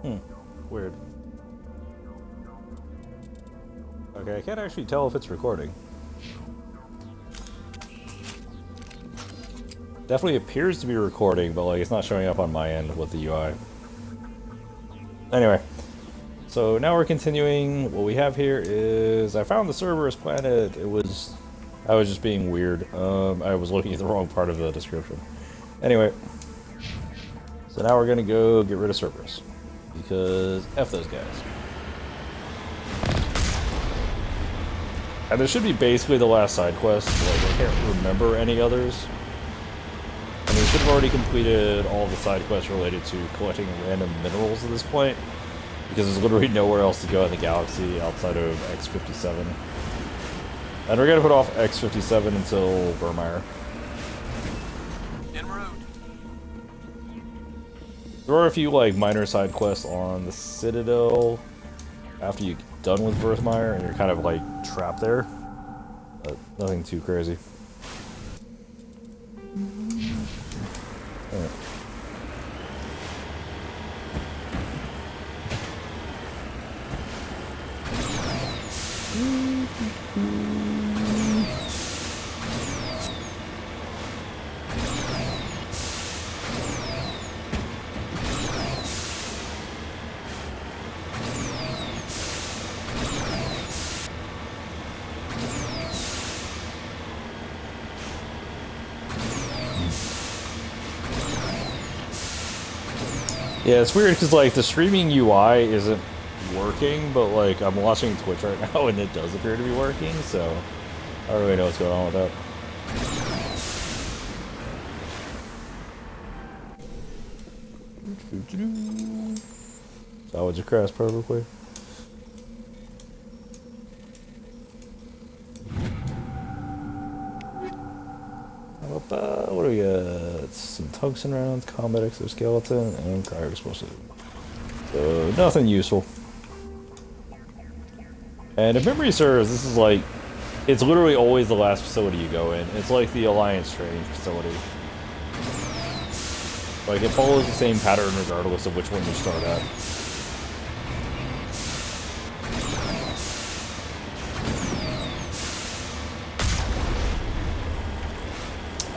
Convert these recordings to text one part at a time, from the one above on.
Hmm. Weird. Okay, I can't actually tell if it's recording. Definitely appears to be recording, but like it's not showing up on my end with the UI. Anyway, so now we're continuing. What we have here is I found the Cerberus planet. I was just being weird. I was looking at the wrong part of the description. Anyway, so now we're gonna go get rid of Cerberus because F those guys. And this should be basically the last side quest. Like I can't remember any others. And we should have already completed all the side quests related to collecting random minerals at this point, because there's literally nowhere else to go in the galaxy outside of X-57. And we're gonna put off X-57 until Virmire. En route. There are a few like minor side quests on the Citadel after you're done with Virmire, and you're kind of like trapped there. But nothing too crazy. Alright. Yeah, it's weird because like the streaming UI isn't working, but like I'm watching Twitch right now and it does appear to be working, so I don't really know what's going on with that. Salvage a crash perfectly. What do we got? Some tungsten rounds, combat exoskeleton, and cryo explosive. So nothing useful. And if memory serves, this is like, it's literally always the last facility you go in. It's like the Alliance training facility. Like it follows the same pattern regardless of which one you start at.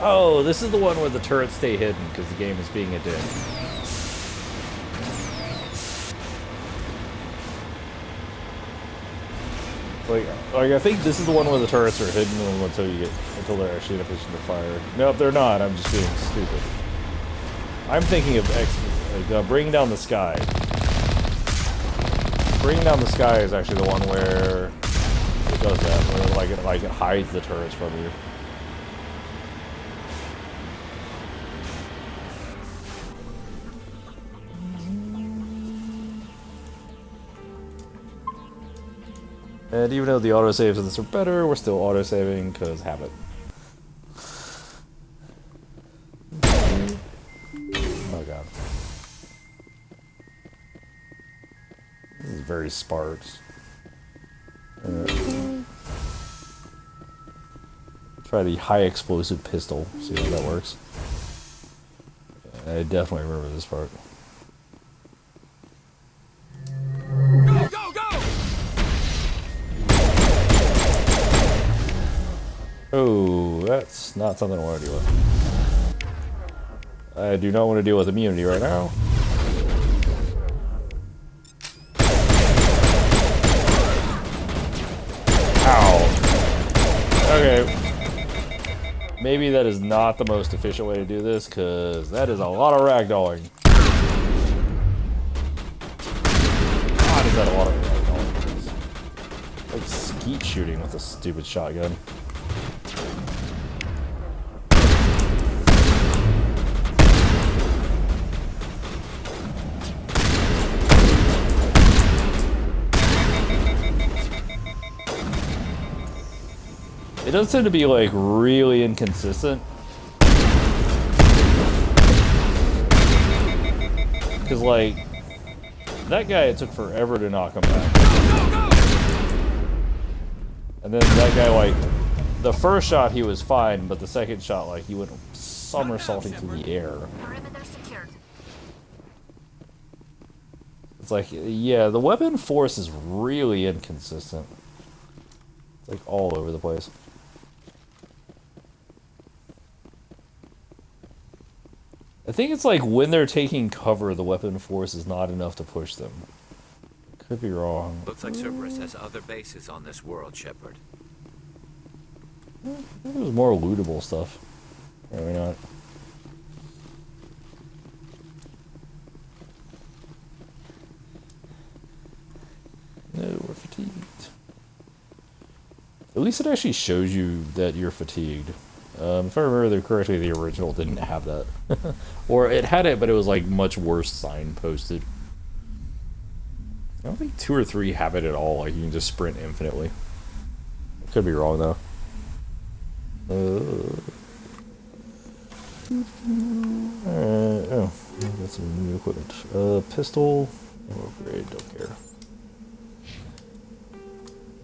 Oh, this is the one where the turrets stay hidden because the game is being a dick. Like I think this is the one where the turrets are hidden until they're actually in a position to fire. Nope, they're not. I'm just being stupid. I'm thinking of Bringing Down the Sky. Bringing Down the Sky is actually the one where it does that, where it hides the turrets from you. And even though the autosaves of this are better, we're still autosaving because habit. Oh god. This is very sparse. Try the high explosive pistol, see how that works. I definitely remember this part. Oh, that's not something I want to deal with. I do not want to deal with immunity right now. Ow. Okay. Maybe that is not the most efficient way to do this, because that is a lot of ragdolling. God, is that a lot of ragdolling? Like skeet shooting with a stupid shotgun. It does tend to be like really inconsistent. Because like, that guy, it took forever to knock him back. And then that guy, like, the first shot he was fine, but the second shot, like, he went somersaulting through the air. It's like, yeah, the weapon force is really inconsistent. It's like all over the place. I think it's like when they're taking cover, the weapon force is not enough to push them. Could be wrong. Looks like Cerberus has other bases on this world, Shepard. There's more lootable stuff. Maybe not. No, we're fatigued. At least it actually shows you that you're fatigued. If I remember correctly, the original didn't have that. Or it had it, but it was like much worse signposted. I don't think 2 or 3 have it at all, like you can just sprint infinitely. Could be wrong though. Oh, got some new equipment. Pistol, ammo grade, don't care.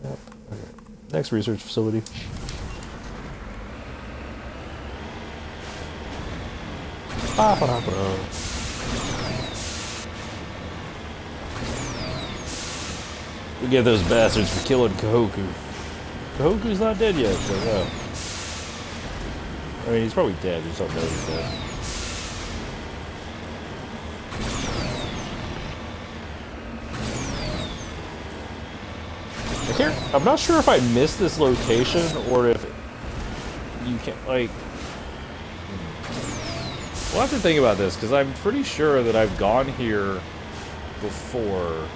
Yep, okay. Next research facility. We get those bastards for killing Kahoku. Kahoku's not dead yet, so no. I mean, he's probably dead. We just don't know he's dead. I'm not sure if I missed this location or if you can, like... We'll have to think about this, because I'm pretty sure that I've gone here before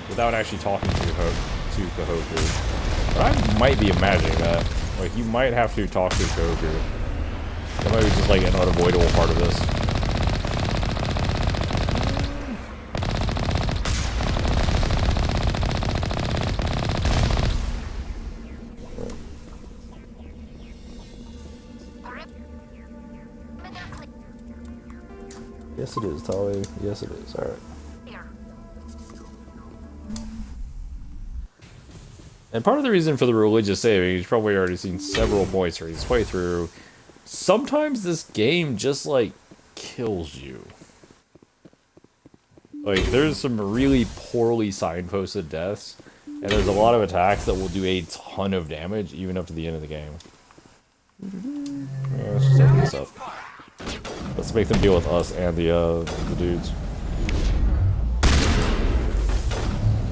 without actually talking to Kahoku. But I might be imagining that. Like, you might have to talk to Kahoku. That might be just, like, an unavoidable part of this. Yes, it is, Tali. Yes, it is. Alright. And part of the reason for the religious saving, you've probably already seen several points where he's way through. Sometimes this game just, like, kills you. Like, there's some really poorly signposted deaths, and there's a lot of attacks that will do a ton of damage, even up to the end of the game. Yeah, let's just open this up. Let's make them deal with us and the dudes.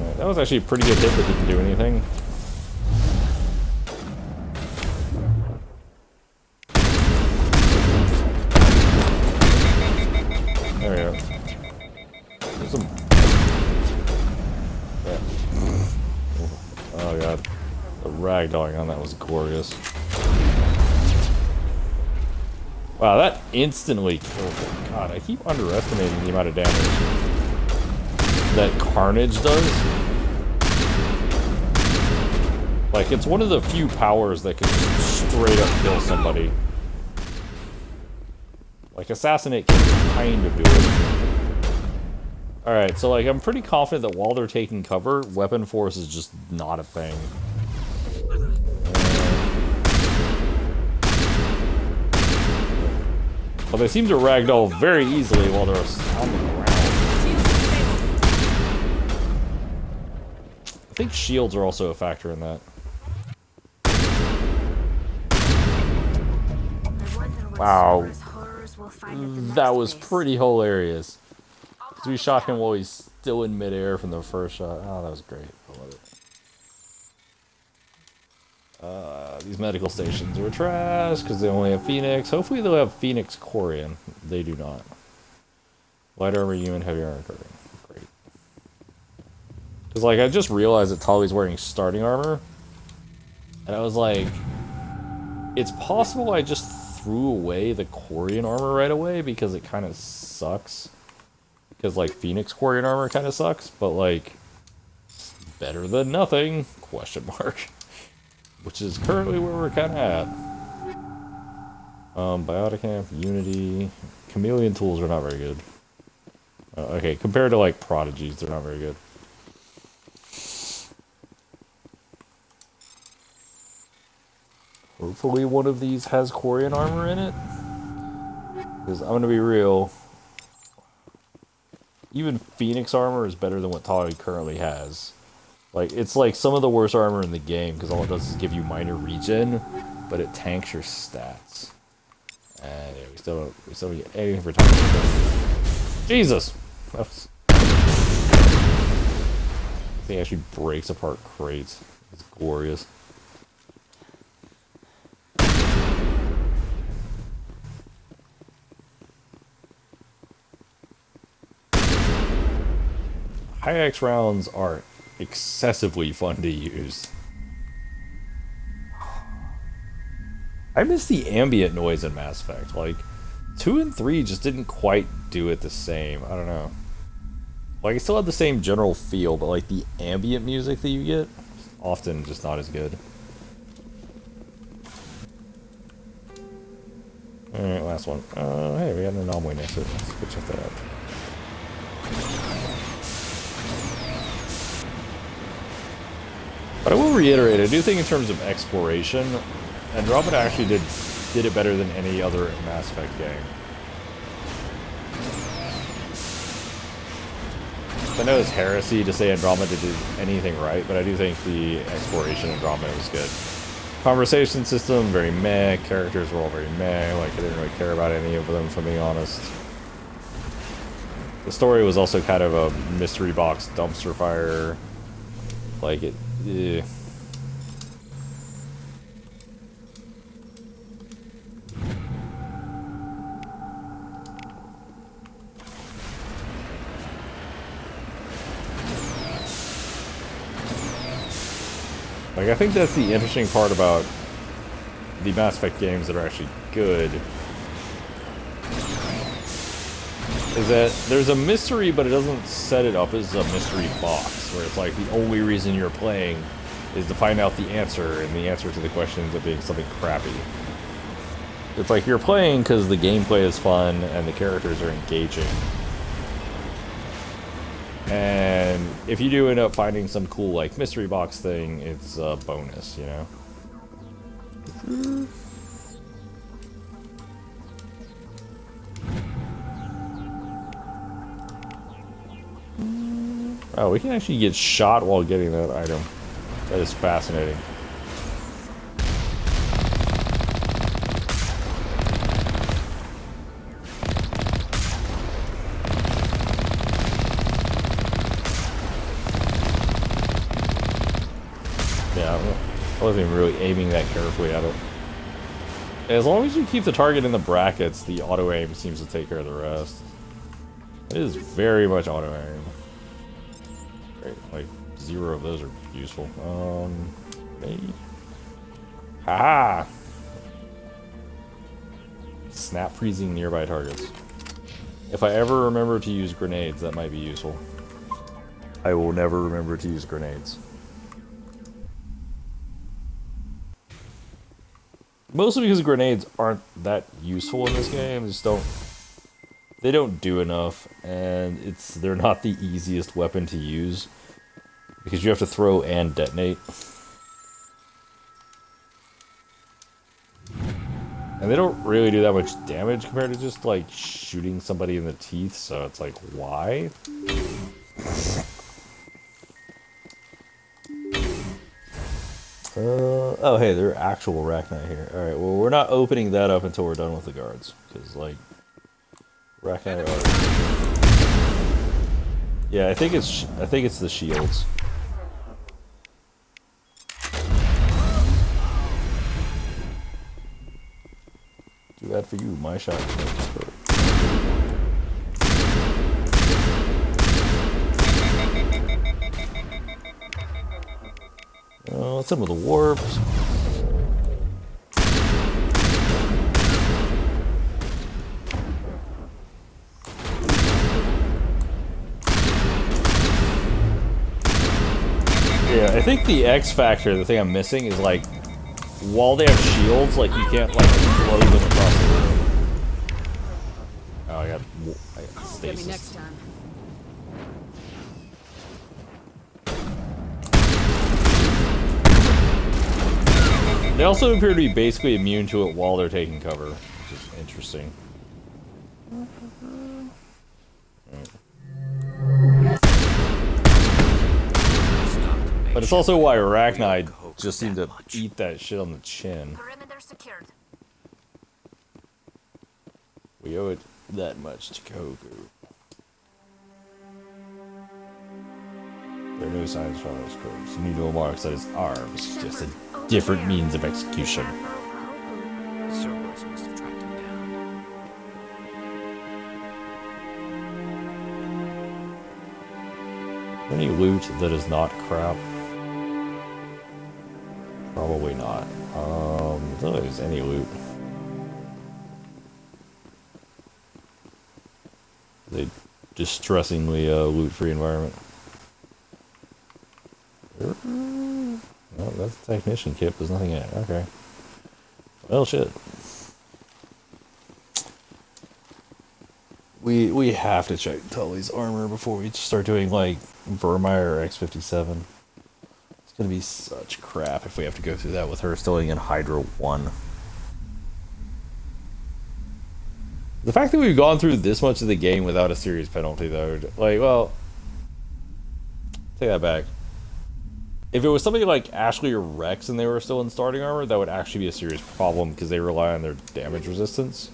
Right, that was actually a pretty good hit that didn't do anything. There we go. There's some... Yeah. Oh god. The ragdolling on that was glorious. Wow, that instantly killed him. God, I keep underestimating the amount of damage that Carnage does. Like, it's one of the few powers that can just straight up kill somebody. Like, Assassinate can kind of do it. Alright, so, like, I'm pretty confident that while they're taking cover, weapon force is just not a thing. But they seem to ragdoll very easily while they're on the ground. I think shields are also a factor in that. Wow. That was pretty hilarious. So we shot him while he's still in midair from the first shot. Oh, that was great. I love it. These medical stations are trash because they only have Phoenix. Hopefully they'll have Phoenix Corian. They do not. Light armor human, heavy armor coating. Great. Because, like, I just realized that Tali's wearing starting armor. And I was like, it's possible I just threw away the Corian armor right away because it kind of sucks. Because, like, Phoenix Corian armor kind of sucks. But, like, better than nothing? Question mark. Which is currently where we're kind of at. Bioticamp, Unity, Chameleon tools are not very good. Okay, compared to like Prodigies, they're not very good. Hopefully one of these has Corian armor in it. Because I'm gonna be real. even Phoenix armor is better than what Tali currently has. Like, it's like some of the worst armor in the game, because all it does is give you minor regen, but it tanks your stats. And yeah, we still don't get anything for Tali. Jesus! That was... This thing actually breaks apart crates. It's glorious. High-X rounds are excessively fun to use. I miss the ambient noise in Mass Effect. Like, 2 and 3 just didn't quite do it the same. I don't know. Like, it still had the same general feel, but like the ambient music that you get, often just not as good. Alright, last one. Hey, we got an anomaly next to it. Let's go check that out. But I will reiterate, I do think in terms of exploration, Andromeda actually did it better than any other Mass Effect game. I know it's heresy to say Andromeda did anything right, but I do think the exploration in Andromeda was good. Conversation system, very meh. Characters were all very meh. Like, I didn't really care about any of them, if I'm being honest. The story was also kind of a mystery box dumpster fire. Like, it... Yeah. Like, I think that's the interesting part about the Mass Effect games that are actually good. Is that there's a mystery, but it doesn't set it up as a mystery box, where it's like the only reason you're playing is to find out the answer, and the answer to the question ends up being something crappy. It's like you're playing because the gameplay is fun and the characters are engaging. And if you do end up finding some cool, like, mystery box thing, it's a bonus, you know? Oh, we can actually get shot while getting that item. That is fascinating. Yeah, I wasn't even really aiming that carefully at it. As long as you keep the target in the brackets, the auto-aim seems to take care of the rest. It is very much auto-aim. Like, 0 of those are useful. Maybe. Haha! Snap freezing nearby targets. If I ever remember to use grenades, that might be useful. I will never remember to use grenades. Mostly because grenades aren't that useful in this game. They don't do enough, and they're not the easiest weapon to use because you have to throw and detonate. And they don't really do that much damage compared to just like shooting somebody in the teeth, so it's like, why? Oh hey, there are actual Rachni here. Alright, well we're not opening that up until we're done with the guards, because like Rachni are... Yeah, I think it's the shields. Too bad for you, my shot is not just hurt. Oh, some of the warps. Yeah, I think the X factor, the thing I'm missing, is like, while they have shields, like you can't like throw them across the room. Oh, I got stasis. Get me next time. They also appear to be basically immune to it while they're taking cover, which is interesting. Right. creation. But it's also why We don't Arachnite cope just seemed that to much. eat that shit on the chin. Perimeter secured. We owe it that much to Kogu. There are no signs from his corpse. Nino marks that his arms, just a different means of execution. Cerberus must have tracked him down. Any loot that is not crap? Probably not. I don't think there's any loot. A distressingly loot-free environment. Oh, that's a technician kit. There's nothing in it. Okay. Well, shit. We have to check Tully's armor before we start doing like Vermeer or X57. It's gonna be such crap if we have to go through that with her still in Hydra 1. The fact that we've gone through this much of the game without a serious penalty, though, like, well, take that back. If it was somebody like Ashley or Rex and they were still in starting armor, that would actually be a serious problem because they rely on their damage resistance.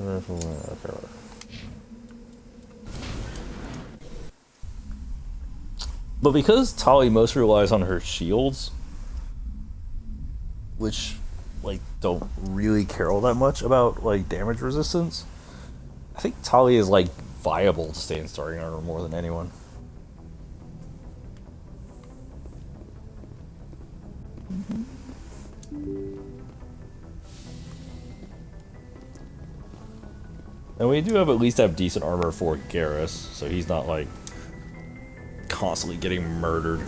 Okay. But because Tali mostly relies on her shields, which like don't really care all that much about like damage resistance, I think Tali is like viable to stay in starting armor more than anyone. And we do have at least have decent armor for Garrus, so he's not like constantly getting murdered.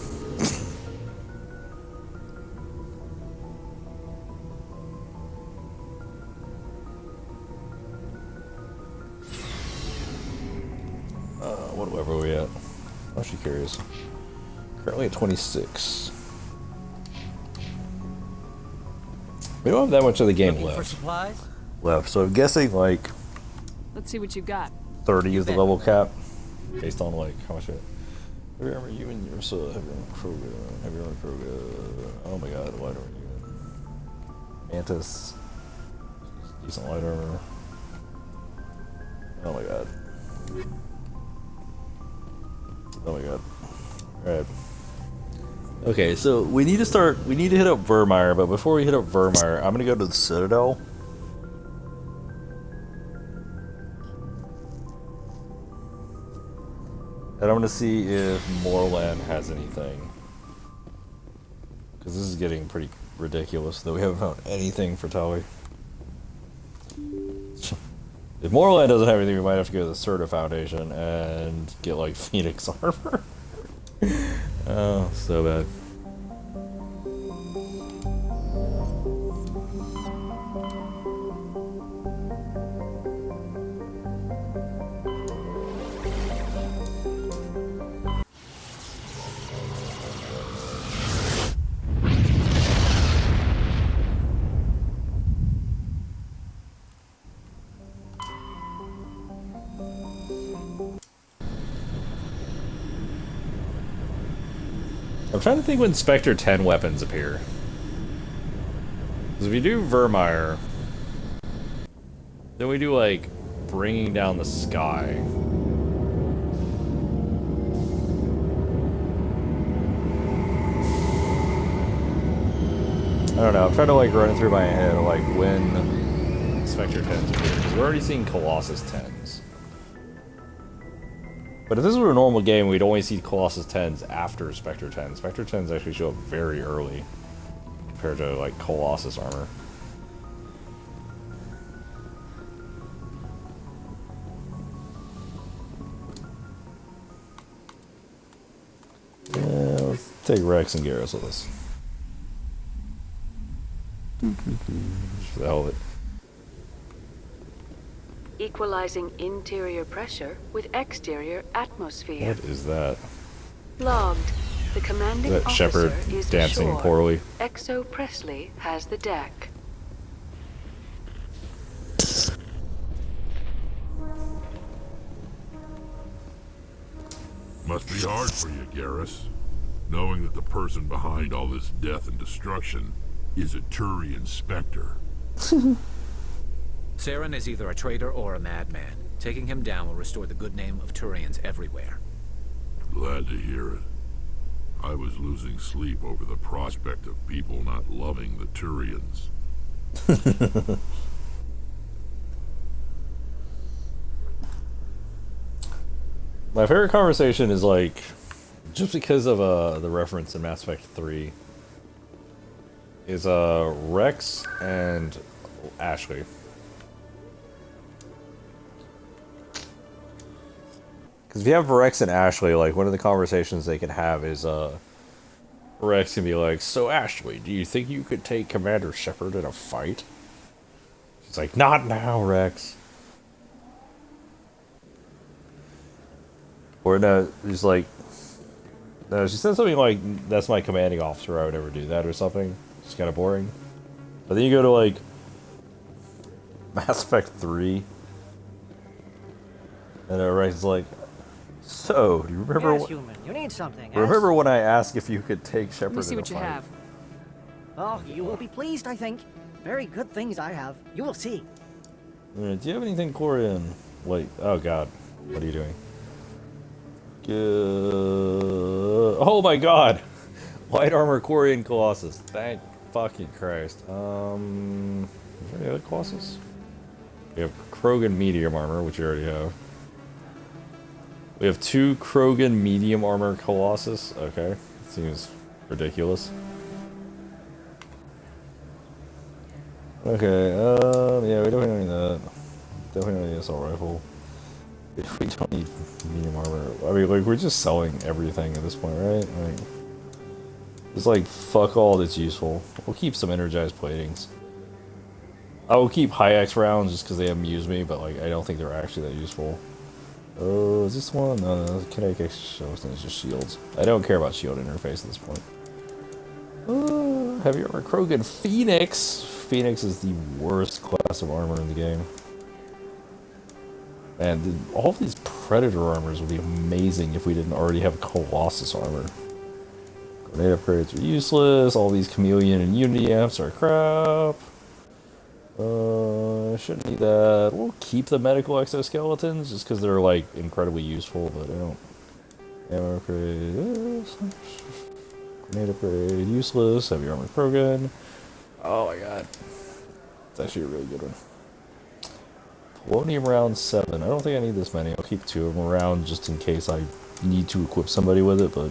What level are we at? I'm actually curious. Currently at 26. We don't have that much of the game Looking for left. supplies? So I'm guessing like Let's see what you got. 30 is the bet. level cap, based on like how much it. Heavy armor, you and your soul, heavy armor, Krogan, heavy armor, Krogan. Oh my god, light armor, even. Mantis, decent light armor. Oh my god. Oh my god. Alright. Okay, so we need to hit up Vermeer, but before we hit up Vermeer, I'm gonna go to the Citadel. And I'm gonna see if Moorland has anything. Because this is getting pretty ridiculous that we haven't found anything for Tali. If Moorland doesn't have anything, we might have to go to the Serta Foundation and get like Phoenix armor. Oh, so bad. I'm trying to think when Spectre 10 weapons appear. Because if we do Vermeer, then we do like bringing down the sky. I don't know, I'm trying to like run it through my head of like when Spectre 10s appear. Because we're already seeing Colossus 10s. But if this were a normal game, we'd only see Colossus 10s after Spectre 10. Spectre 10s actually show up very early compared to like Colossus armor. Yeah, let's take Rex and Garrus with us. Just for the hell of it. Equalizing interior pressure with exterior atmosphere. What is that? Logged. The commanding Is that Shepard officer is dancing ashore. poorly? Exo Presley has the deck. Must be hard for you, Garrus. knowing that the person behind all this death and destruction is a Turian Spectre. Saren is either a traitor or a madman. Taking him down will restore the good name of Turians everywhere. Glad to hear it. I was losing sleep over the prospect of people not loving the Turians. My favorite conversation is like, just because of the reference in Mass Effect 3, is Rex and Ashley. Because if you have Rex and Ashley, like, one of the conversations they can have is, Rex can be like, "So Ashley, do you think you could take Commander Shepard in a fight?" She's like, "Not now, Rex." Or no, she's like, no, she said something like, "That's my commanding officer, I would never do that," or something. It's kind of boring. But then you go to, like, Mass Effect 3, and Rex is like, "So, do you remember Yes, human. You need something. remember when I asked if you could take Shepard Let me see in a what you fight?" have. Oh, you will be pleased, I think. Very good things I have. You will see. Do you have anything, Corian? Like, oh god, what are you doing? Oh my god! Light armor Corian Colossus. Thank fucking Christ. Is there any other Colossus? We have Krogan medium armor, which you already have. We have 2 Krogan medium armor Colossus. Okay, seems ridiculous. Okay, yeah, we don't need that. Definitely don't need an assault rifle. We don't need medium armor. I mean, like, we're just selling everything at this point, right? Like, it's like, fuck all that's useful. We'll keep some energized platings. I will keep high-X rounds just because they amuse me, but, like, I don't think they're actually that useful. Oh, is this one? No, kinetic exoskeleton is just shields. I don't care about shield interface at this point. Heavy armor Krogan Phoenix. Phoenix is the worst class of armor in the game. And all of these Predator armors would be amazing if we didn't already have Colossus armor. Grenade upgrades are useless. All these Chameleon and Unity amps are crap. Shouldn't need that. We'll keep the medical exoskeletons just because they're, like, incredibly useful, but I don't. Ammo upgrade. Grenade upgrade, useless. Heavy armor Krogan. Oh my god. It's actually a really good one. Polonium round 7. I don't think I need this many. I'll keep 2 of them around just in case I need to equip somebody with it, but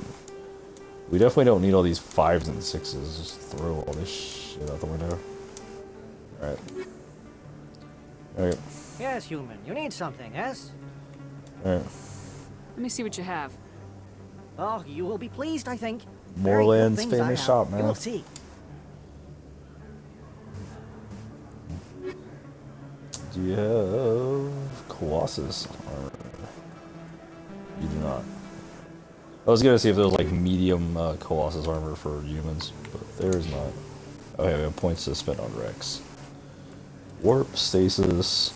we definitely don't need all these 5s and 6s. Just throw all this shit out the window. Alright. Alright. Yes, human. You need something, yes? Alright. Let me see what you have. Oh, you will be pleased, I think. Very good Moreland's things I famous have. shop, You man. will see. Do you have Colossus armor? You do not. I was gonna see if there was like medium Colossus armor for humans, but there is not. Okay, we have points to spend on Rex. Warp, stasis.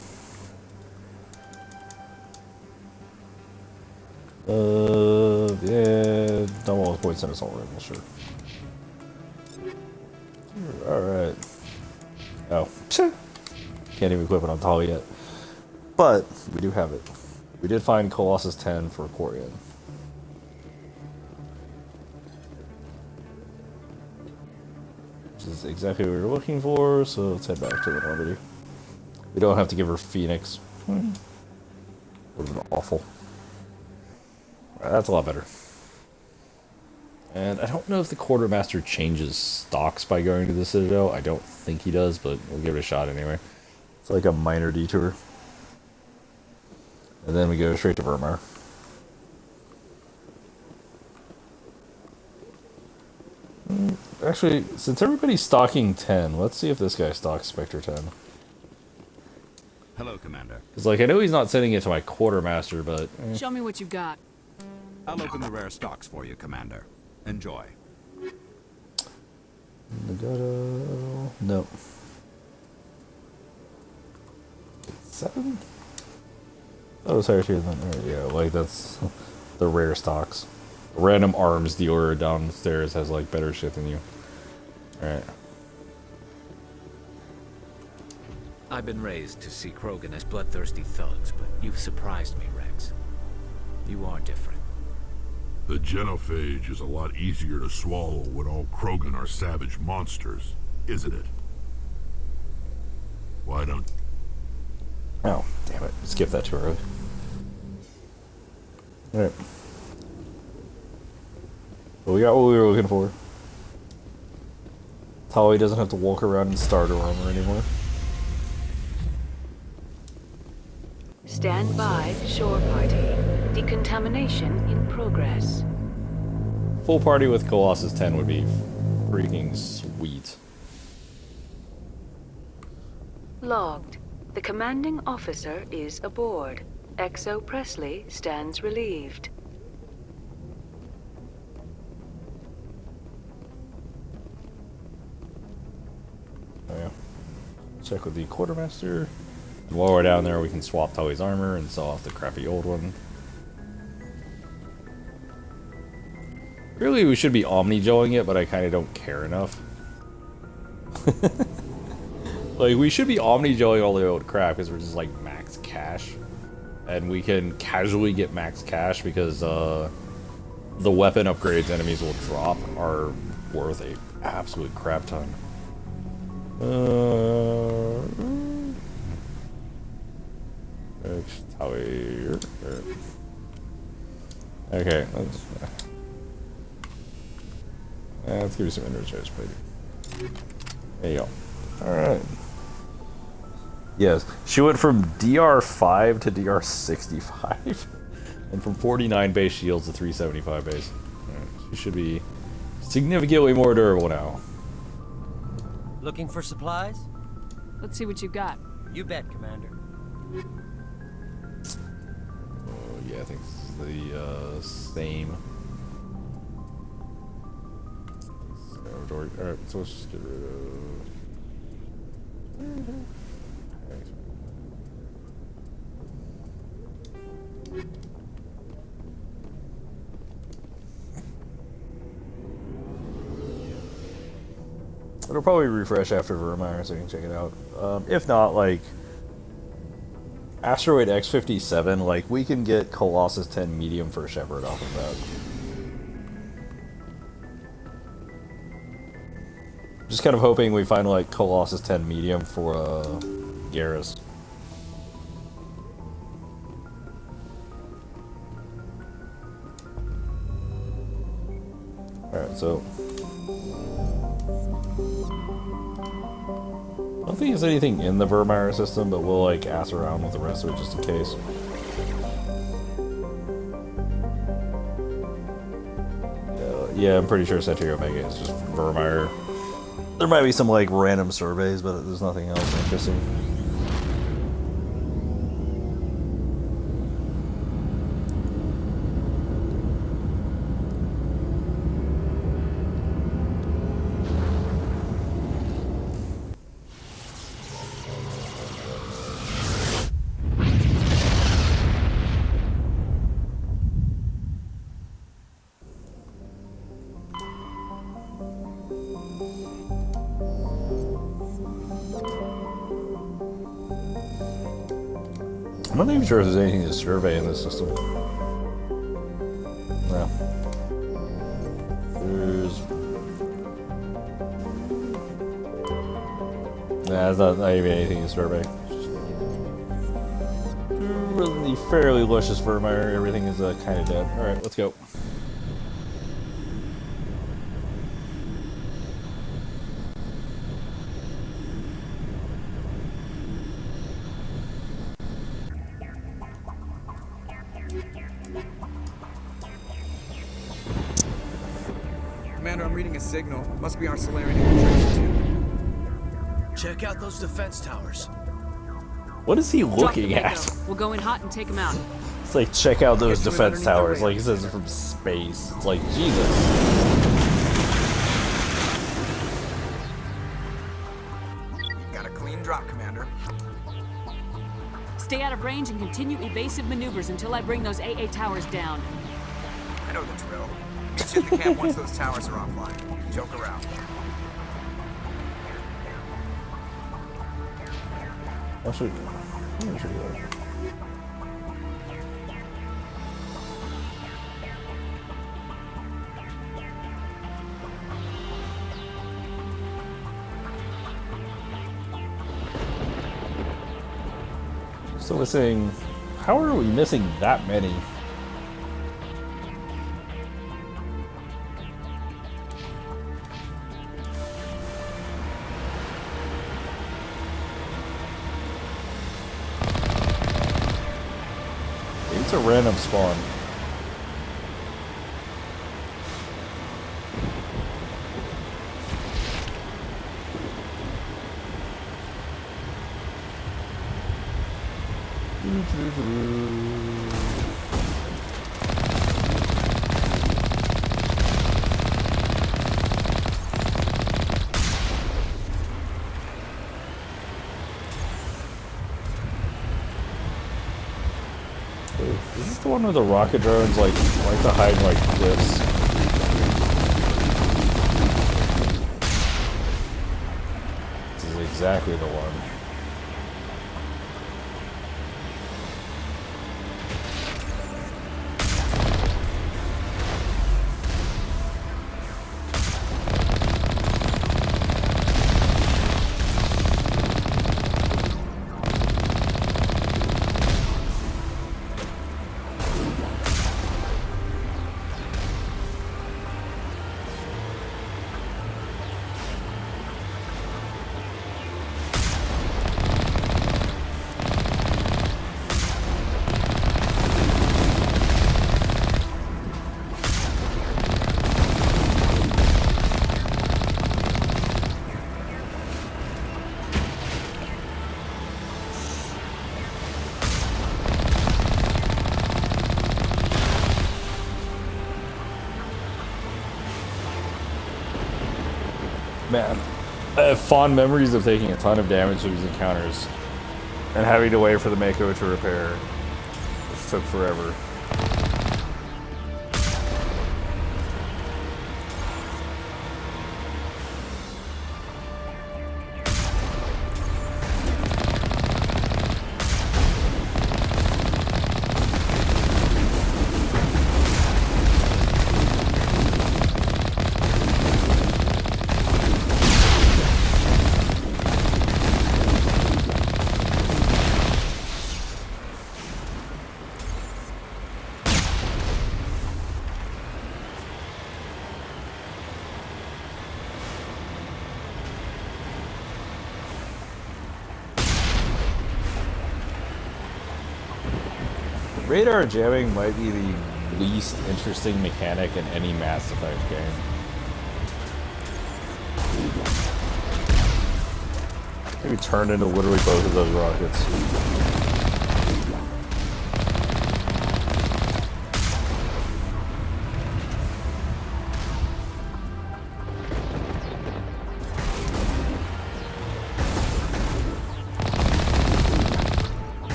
Yeah, double those points in assault rifle, sure. Alright. Oh. Can't even equip it on Tali yet. But, we do have it. We did find Colossus 10 for Corian. Which is exactly what we were looking for, so let's head back to the Normandy. We don't have to give her Phoenix. Would have been awful. Alright, that's a lot better. And I don't know if the Quartermaster changes stocks by going to the Citadel. I don't think he does, but we'll give it a shot anyway. It's like a minor detour. And then we go straight to Vermar. Actually, since everybody's stocking 10, let's see if this guy stocks Spectre 10. Hello, Commander. Because, like, I know he's not sending it to my Quartermaster, but... Show me what you got. I'll open the rare stocks for you, Commander. Enjoy. Legato... No. 7? Oh, sorry, yeah, like, that's the rare stocks. Random arms dealer downstairs has like better shit than you. Alright. I've been raised to see Krogan as bloodthirsty thugs, but you've surprised me, Rex. You are different. The genophage is a lot easier to swallow when all Krogan are savage monsters, isn't it? Why don't... Oh, damn it. Skip that too early. Alright. Well, we got what we were looking for. Tali doesn't have to walk around in starter armor anymore. Stand by, shore party. Decontamination in progress. Full party with Colossus 10 would be freaking sweet. Logged. The commanding officer is aboard. Exo Presley stands relieved. Oh yeah. Check with the quartermaster. And while we're down there, we can swap Tali's armor and sell off the crappy old one. Really, we should be omni-joeing it, but I kind of don't care enough. Like, we should be omni-joeing all the old crap because we're just like max cash. And we can casually get max cash because the weapon upgrades enemies will drop are worth a absolute crap ton. Okay, let's give you some energized plating. There you go. Alright. Yes, she went from DR5 to DR65. And from 49 base shields to 375 base. Right. She should be significantly more durable now. Looking for supplies? Let's see what you got. You bet, Commander. Oh, yeah, I think it's the same. Alright, so let's just get rid of... It'll probably refresh after Vermeer, so you can check it out. If not, like... Asteroid X57, like, we can get Colossus 10 medium for Shepard off of that. Just kind of hoping we find, like, Colossus 10 medium for, Garrus. Alright, so... I don't think there's anything in the Vermeer system, but we'll, like, ass around with the rest of it just in case. Yeah, I'm pretty sure Centauri Omega is just Vermeer. There might be some, like, random surveys, but there's nothing else interesting. I'm not even sure if there's anything to survey in this system. No. There's... Nah, there's not even anything to survey. Really fairly luscious Vermeer, everything is kind of dead. Alright, let's go. Commander, I'm reading a signal. Must be our Solarian infiltration too. Check out those defense towers. What is he Drop looking the at? Mako. We'll go in hot and take him out. It's like, check out those Get to it defense underneath the towers. radar. Like, he says it from space. It's like, Jesus. Got a clean drop, Commander. Stay out of range and continue evasive maneuvers until I bring those AA towers down. I know the drill. Meet you at the camp once those towers are offline. Joke around. Actually, let me show you that. Still missing. How are we missing that many? Maybe it's a random spawn. Is this the one where the rocket drones like to hide in, like cliffs? This is exactly the one. Man, I have fond memories of taking a ton of damage to these encounters and having to wait for the Mako to repair, which took forever. Radar jamming might be the least interesting mechanic in any Mass Effect game. Maybe turn into literally both of those rockets.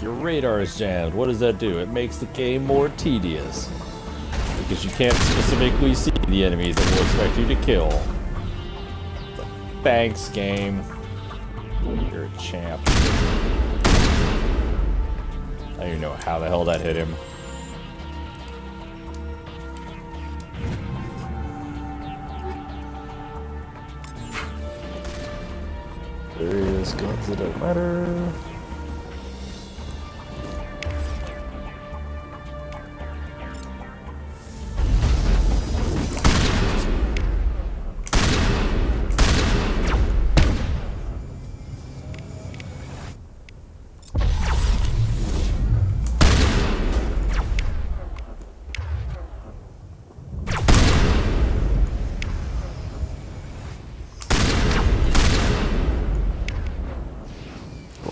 Your radar is jammed. What does that do? It makes the game more tedious. Because you can't specifically see the enemies that will expect you to kill. Thanks, game. You're a champ. I don't even know how the hell that hit him. Various guns that don't matter.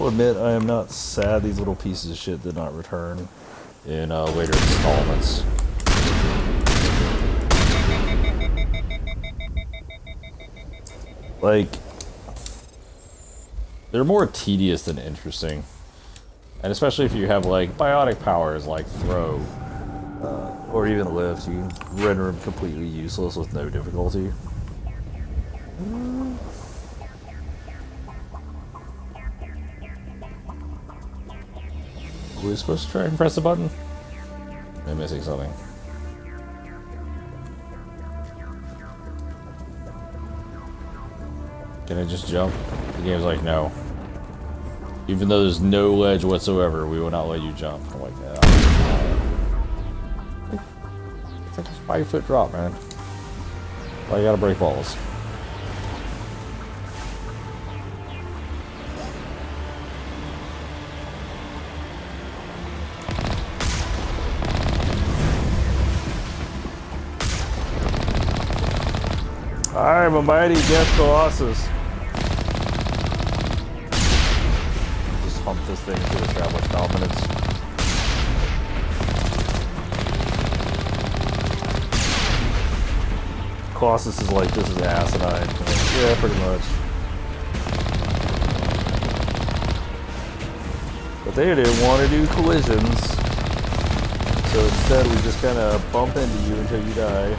I'll admit I am not sad these little pieces of shit did not return in later installments. Like, they're more tedious than interesting. And especially if you have, like, biotic powers like throw, or even lift, you can render them completely useless with no difficulty. Were we supposed to try and press a button? Am I missing something? Can I just jump? The game's like, no. Even though there's no ledge whatsoever, we will not let you jump. I'm like, it's like a 5-foot drop, man. Why you gotta break balls? I'm a mighty Death Colossus. Just hump this thing to establish dominance. Colossus is like, this is asinine. Yeah, pretty much. But they didn't want to do collisions. So instead we just kind of bump into you until you die.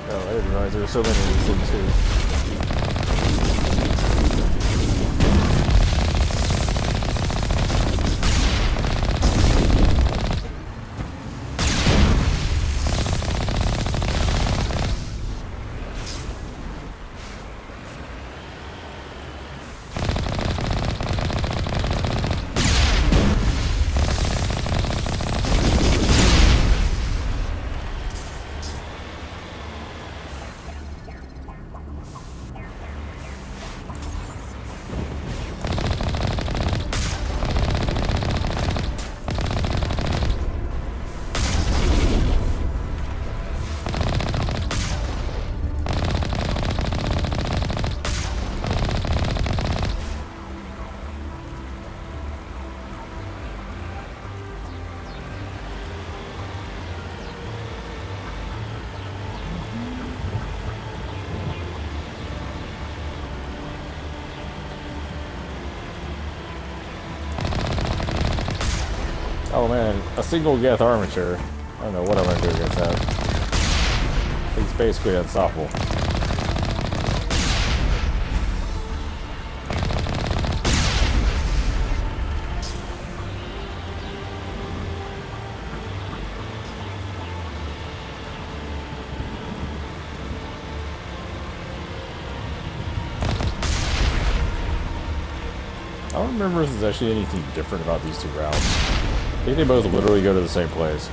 Oh, I didn't realize there were so many of these things here. Oh man, a single Geth armature. I don't know what I'm gonna do against that. It's basically unstoppable. I don't remember if there's actually anything different about these two routes. I think they both literally go to the same place.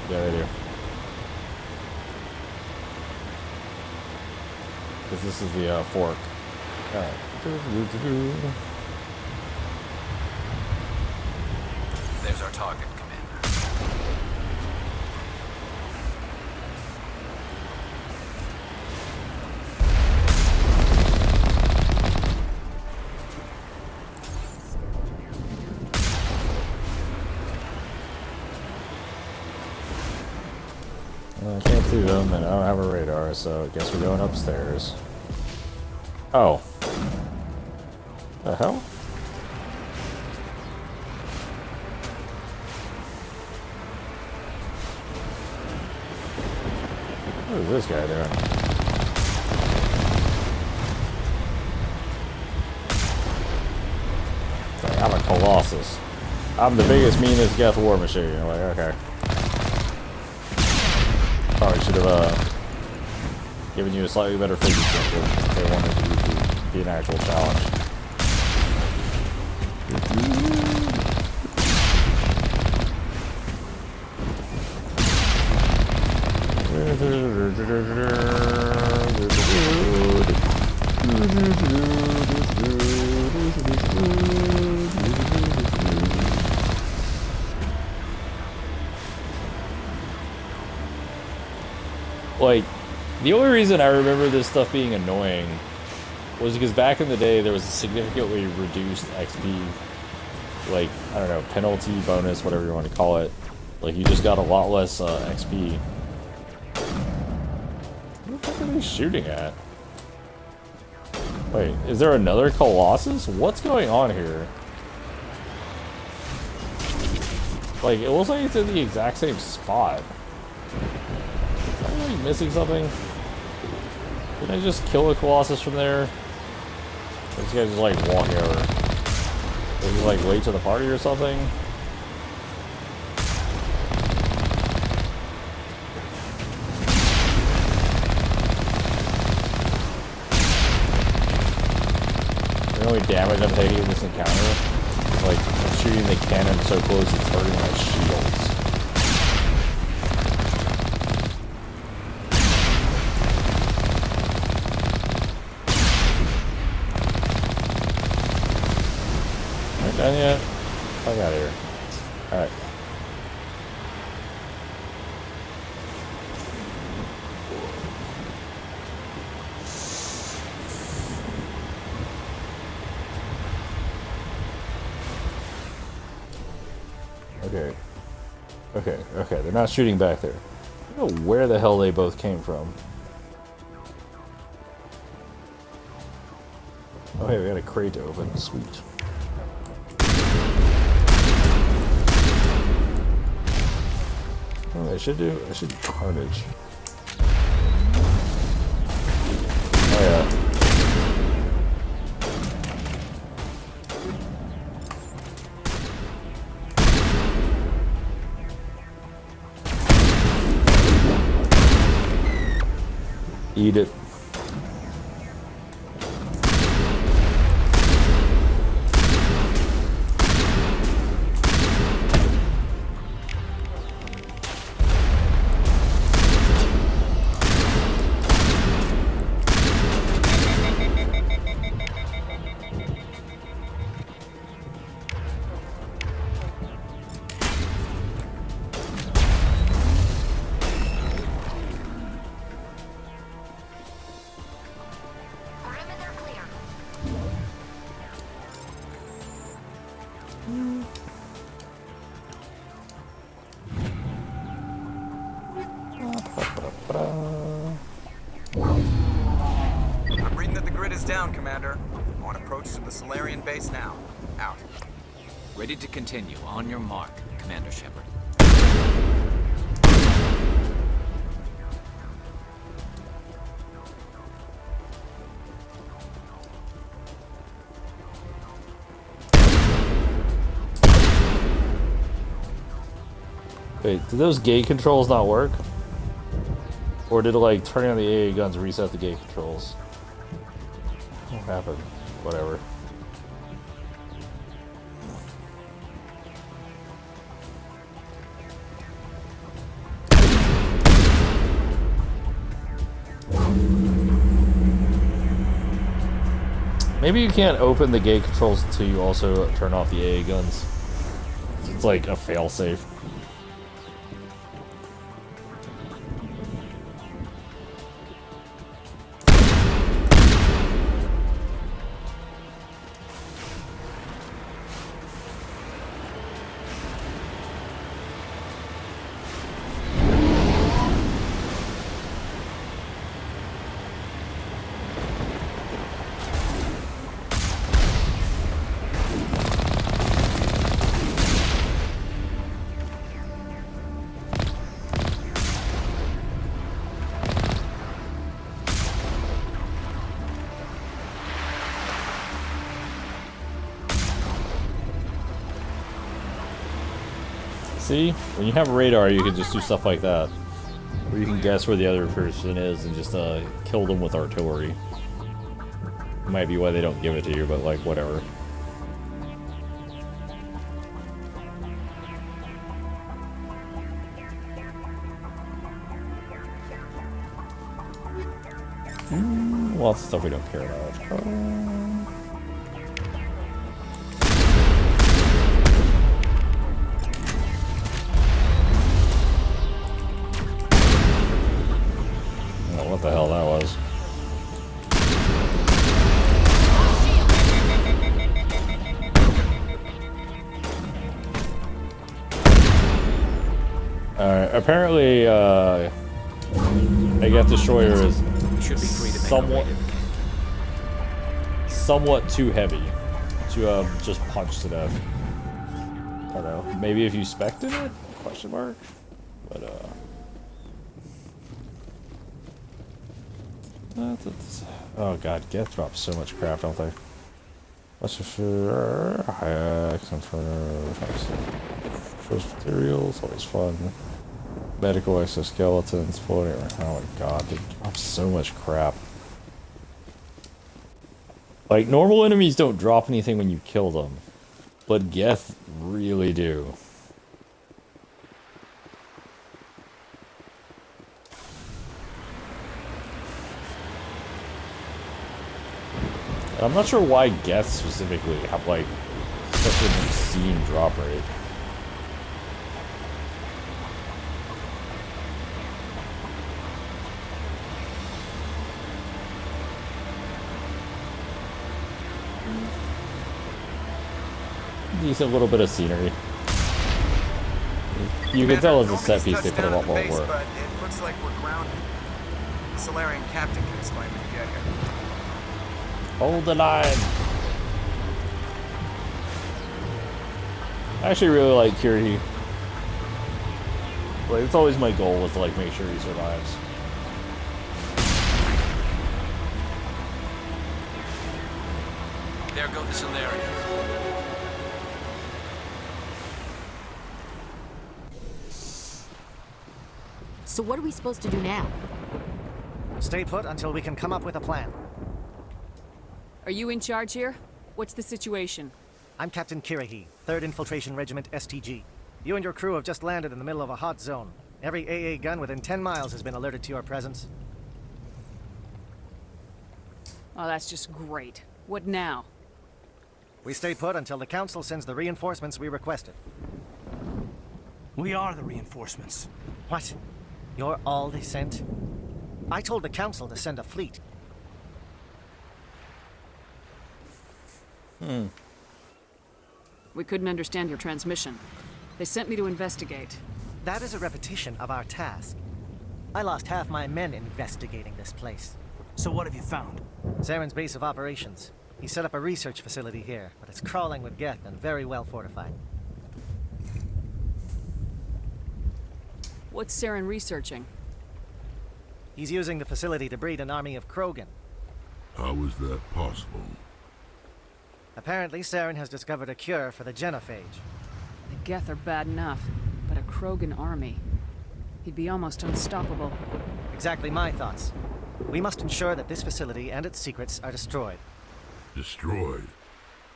Yeah, they do. Because this is the fork. Alright. There's our target, Commander. I can't see them, and I don't have a radar, so I guess we're going upstairs. Oh. The hell? What is this guy doing? It's like, I'm a Colossus. I'm the biggest, meanest Geth war machine. I'm like, okay. Probably should have given you a slightly better physics if they wanted to be an actual challenge. Like, the only reason I remember this stuff being annoying was because back in the day there was a significantly reduced XP, like, I don't know, penalty, bonus, whatever you want to call it. Like, you just got a lot less XP. What the fuck are they shooting at? Wait, is there another Colossus? What's going on here? Like, it looks like it's in the exact same spot. Am I missing something? Did I just kill a Colossus from there? Or this guy just like walking over? Is he like late to the party or something? The only damage I'm taking in this encounter is like shooting the cannon so close it's hurting my shields. Done yet? Fuck out of here. Alright. Okay. Okay, they're not shooting back there. I don't know where the hell they both came from. Oh hey, we got a crate to open. Sweet. Oh, I should do carnage. Oh yeah. Eat it. I'm reading that the grid is down, Commander. On approach to the Solarian base now. Out. Ready to continue. On your mark, Commander Shepard. Wait, did those gate controls not work? Or did like turning on the AA guns reset the gate controls? What happened? Whatever. Maybe you can't open the gate controls until you also turn off the AA guns. It's like a failsafe. See? When you have radar, you can just do stuff like that. Where you can guess where the other person is and just kill them with artillery. Might be why they don't give it to you, but like, whatever. Lots of stuff we don't care about. What the hell that was. Apparently, Geth Destroyer is You should be free to make a somewhat, raid in the cave. somewhat too heavy to just punch to death. I don't know. Maybe if you spec'd in it? Question mark. But oh god, Geth drops so much crap, don't they? What's for Shows materials, always fun. Medical exoskeletons, floating around. Oh my god, they drop so much crap. Like, normal enemies don't drop anything when you kill them, but Geth really do. I'm not sure why Geth specifically have, like, such an obscene drop rate. Decent little bit of scenery. You can tell as a set piece they put a lot more work. But it looks like we're grounded. The Solarian captain can explain when you get here. Hold the line. I actually really like Kiryu. Like, it's always my goal was to, like, make sure he survives. There go the Solarians. So what are we supposed to do now? Stay put until we can come up with a plan. Are you in charge here? What's the situation? I'm Captain Kiryu, 3rd Infiltration Regiment STG. You and your crew have just landed in the middle of a hot zone. Every AA gun within 10 miles has been alerted to your presence. Oh, that's just great. What now? We stay put until the Council sends the reinforcements we requested. We are the reinforcements. What? You're all they sent? I told the Council to send a fleet. We couldn't understand your transmission. They sent me to investigate. That is a repetition of our task. I lost half my men investigating this place. So what have you found? Saren's base of operations. He set up a research facility here, but it's crawling with Geth and very well fortified. What's Saren researching? He's using the facility to breed an army of Krogan. How is that possible? Apparently, Saren has discovered a cure for the genophage. The Geth are bad enough, but a Krogan army. He'd be almost unstoppable. Exactly my thoughts. We must ensure that this facility and its secrets are destroyed. Destroyed?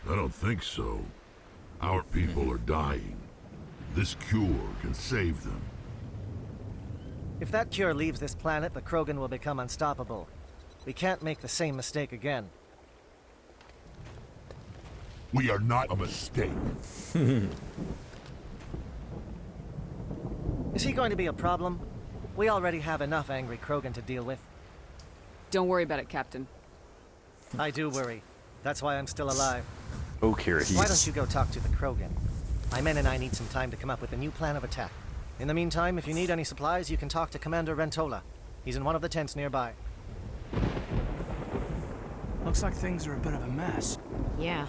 I don't think so. Our people are dying. This cure can save them. If that cure leaves this planet, the Krogan will become unstoppable. We can't make the same mistake again. We are not a mistake. Is he going to be a problem? We already have enough angry Krogan to deal with. Don't worry about it, Captain. I do worry. That's why I'm still alive. Oh, Kiryu. Why don't you go talk to the Krogan? My men and I need some time to come up with a new plan of attack. In the meantime, if you need any supplies, you can talk to Commander Rentola. He's in one of the tents nearby. Looks like things are a bit of a mess. Yeah.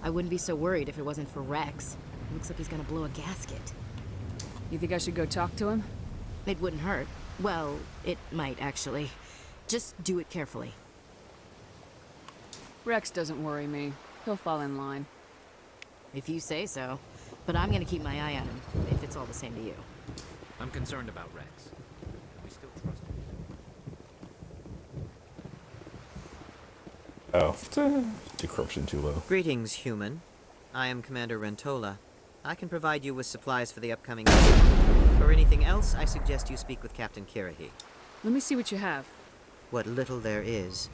I wouldn't be so worried if it wasn't for Rex. Looks like he's gonna blow a gasket. You think I should go talk to him? It wouldn't hurt. Well, it might, actually. Just do it carefully. Rex doesn't worry me. He'll fall in line. If you say so. But I'm gonna keep my eye on him, if it's all the same to you. I'm concerned about Rex. We still trust him. Oh. Decryption too low. Greetings, human. I am Commander Rentola. I can provide you with supplies for the upcoming mission. For anything else, I suggest you speak with Captain Kiryu. Let me see what you have. What little there is.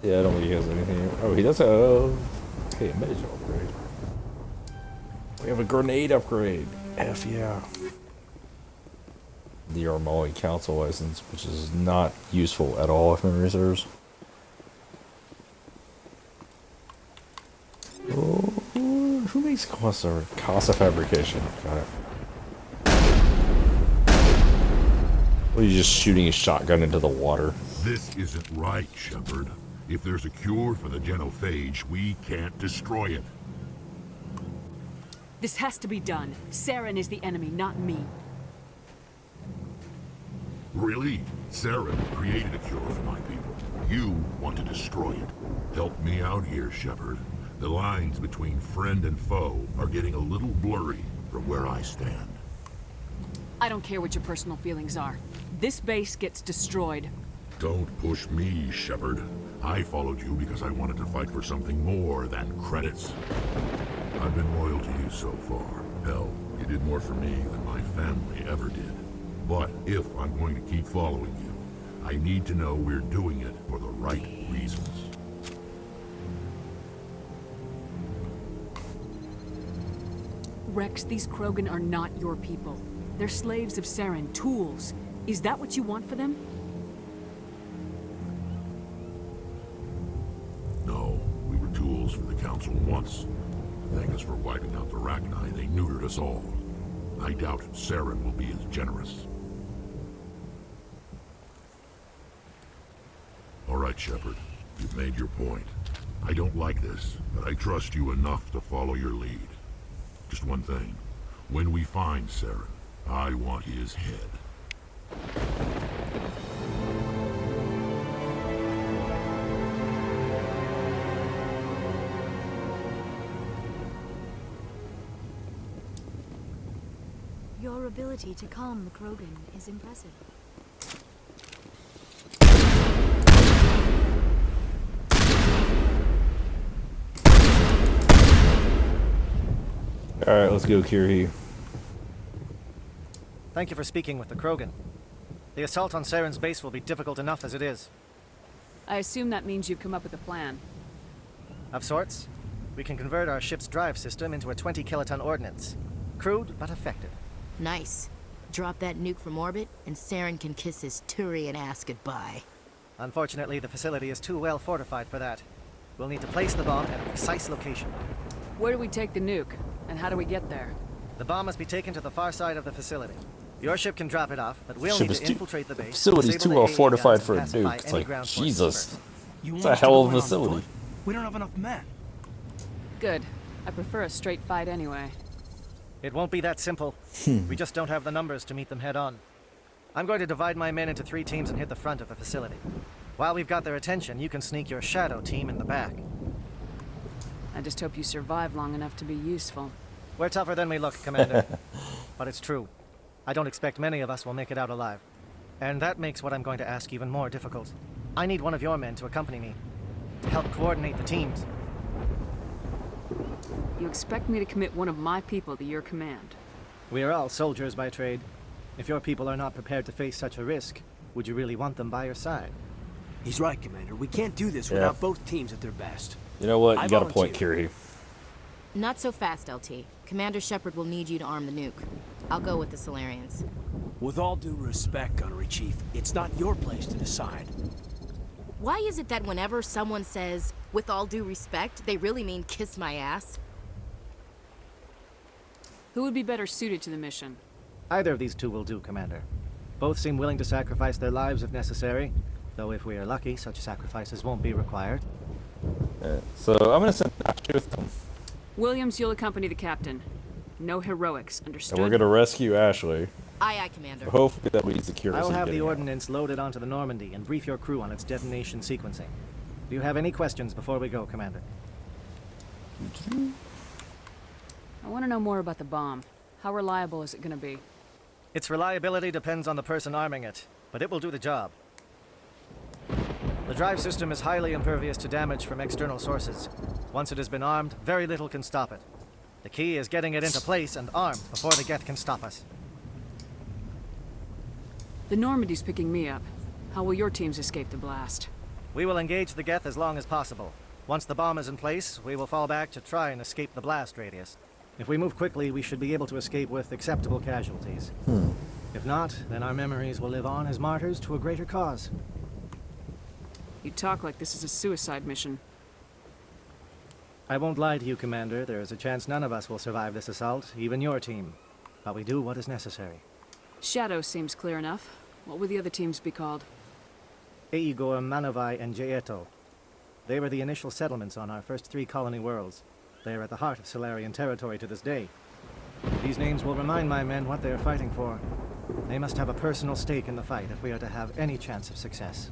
Yeah, I don't think he has anything. Oh, he does have... Hey, a major upgrade. We have a grenade upgrade. F yeah. The Armali Council license, which is not useful at all if memory serves. Oh, who makes Casa? Casa Fabrication. Got it. Or are you just shooting a shotgun into the water? This isn't right, Shepard. If there's a cure for the genophage, we can't destroy it. This has to be done. Saren is the enemy, not me. Really? Saren created a cure for my people. You want to destroy it. Help me out here, Shepard. The lines between friend and foe are getting a little blurry from where I stand. I don't care what your personal feelings are. This base gets destroyed. Don't push me, Shepard. I followed you because I wanted to fight for something more than credits. I've been loyal to you so far. Hell, you did more for me than my family ever did. But if I'm going to keep following you, I need to know we're doing it for the right reasons. Rex, these Krogan are not your people. They're slaves of Saren, tools. Is that what you want for them? No, we were tools for the Council once. Thank us for wiping out the Rachni, they neutered us all. I doubt Saren will be as generous. All right, Shepard. You've made your point. I don't like this, but I trust you enough to follow your lead. Just one thing. When we find Saren, I want his head. Your ability to calm the Krogan is impressive. Alright, let's go, Kirhi. Thank you for speaking with the Krogan. The assault on Saren's base will be difficult enough as it is. I assume that means you've come up with a plan. Of sorts. We can convert our ship's drive system into a 20-kiloton ordnance. Crude, but effective. Nice. Drop that nuke from orbit, and Saren can kiss his Turian ass goodbye. Unfortunately, the facility is too well fortified for that. We'll need to place the bomb at a precise location. Where do we take the nuke? And how do we get there? The bomb must be taken to the far side of the facility. Your ship can drop it off, but we'll need to infiltrate the base. The facility's too well fortified for a nuke. It's like, Jesus. It's a hell of a facility. We don't have enough men. Good. I prefer a straight fight anyway. It won't be that simple. We just don't have the numbers to meet them head on. I'm going to divide my men into 3 teams and hit the front of the facility. While we've got their attention, you can sneak your shadow team in the back. I just hope you survive long enough to be useful. We're tougher than we look, Commander. But it's true. I don't expect many of us will make it out alive. And that makes what I'm going to ask even more difficult. I need one of your men to accompany me, to help coordinate the teams. You expect me to commit one of my people to your command? We are all soldiers by trade. If your people are not prepared to face such a risk, would you really want them by your side? He's right, Commander. We can't do this without both teams at their best. You know what? You got a point, Kirhi. Not so fast, LT. Commander Shepard will need you to arm the nuke. I'll go with the Solarians. With all due respect, Gunnery Chief, it's not your place to decide. Why is it that whenever someone says, with all due respect, they really mean kiss my ass? Who would be better suited to the mission? Either of these 2 will do, Commander. Both seem willing to sacrifice their lives if necessary, though if we are lucky, such sacrifices won't be required. So I'm gonna send Ashley with them. Williams, you'll accompany the captain. No heroics, understood? And we're gonna rescue Ashley. Aye, aye, Commander. Hopefully that leads to Kirhi. I will have the ordnance loaded onto the Normandy and brief your crew on its detonation sequencing. Do you have any questions before we go, Commander? I want to know more about the bomb. How reliable is it going to be? Its reliability depends on the person arming it, but it will do the job. The drive system is highly impervious to damage from external sources. Once it has been armed, very little can stop it. The key is getting it into place and armed before the Geth can stop us. The Normandy's picking me up. How will your teams escape the blast? We will engage the Geth as long as possible. Once the bomb is in place, we will fall back to try and escape the blast radius. If we move quickly, we should be able to escape with acceptable casualties. If not, then our memories will live on as martyrs to a greater cause. You talk like this is a suicide mission. I won't lie to you, Commander. There is a chance none of us will survive this assault, even your team. But we do what is necessary. Shadow seems clear enough. What would the other teams be called? Aegor, Manovai, and Jaeto. They were the initial settlements on our first 3 colony worlds. They are at the heart of Solarian territory to this day. These names will remind my men what they are fighting for. They must have a personal stake in the fight if we are to have any chance of success.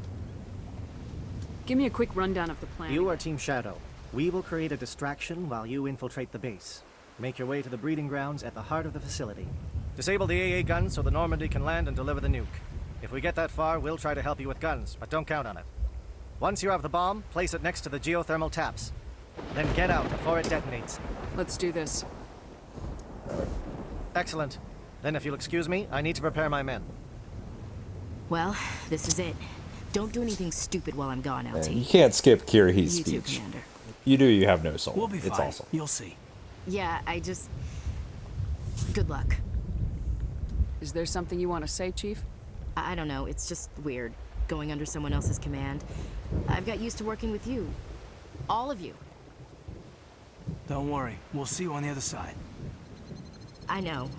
Give me a quick rundown of the plan. You are Team Shadow. We will create a distraction while you infiltrate the base. Make your way to the breeding grounds at the heart of the facility. Disable the AA guns so the Normandy can land and deliver the nuke. If we get that far, we'll try to help you with guns, but don't count on it. Once you have the bomb, place it next to the geothermal taps. Then get out before it detonates. Let's do this. Excellent. Then if you'll excuse me, I need to prepare my men. Well, this is it. Don't do anything stupid while I'm gone, LT. You can't skip Kirahi's You too, speech. Commander. You do, you have no soul. We'll be it's fine. awesome. You'll see. Yeah, good luck. Is there something you want to say, Chief? I don't know, it's just weird, going under someone else's command. I've got used to working with you. All of you. Don't worry. We'll see you on the other side. I know.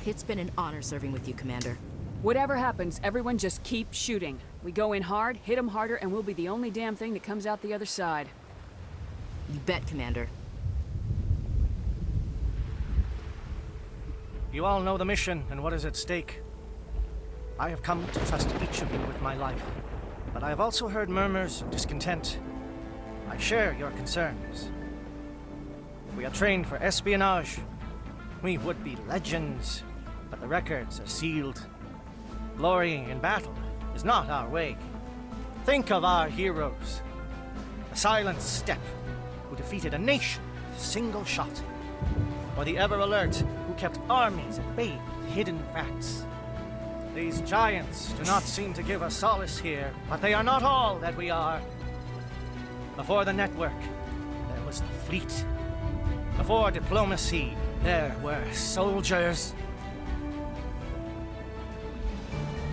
It's been an honor serving with you, Commander. Whatever happens, everyone just keep shooting. We go in hard, hit them harder, and we'll be the only damn thing that comes out the other side. You bet, Commander. You all know the mission and what is at stake. I have come to trust each of you with my life, but I have also heard murmurs of discontent. I share your concerns. We are trained for espionage. We would be legends, but the records are sealed. Glorying in battle is not our way. Think of our heroes. The Silent Steppe, who defeated a nation with a single shot. Or the Ever Alert, who kept armies at bay with hidden facts. These giants do not seem to give us solace here, but they are not all that we are. Before the network, there was the fleet. Before diplomacy, there were soldiers.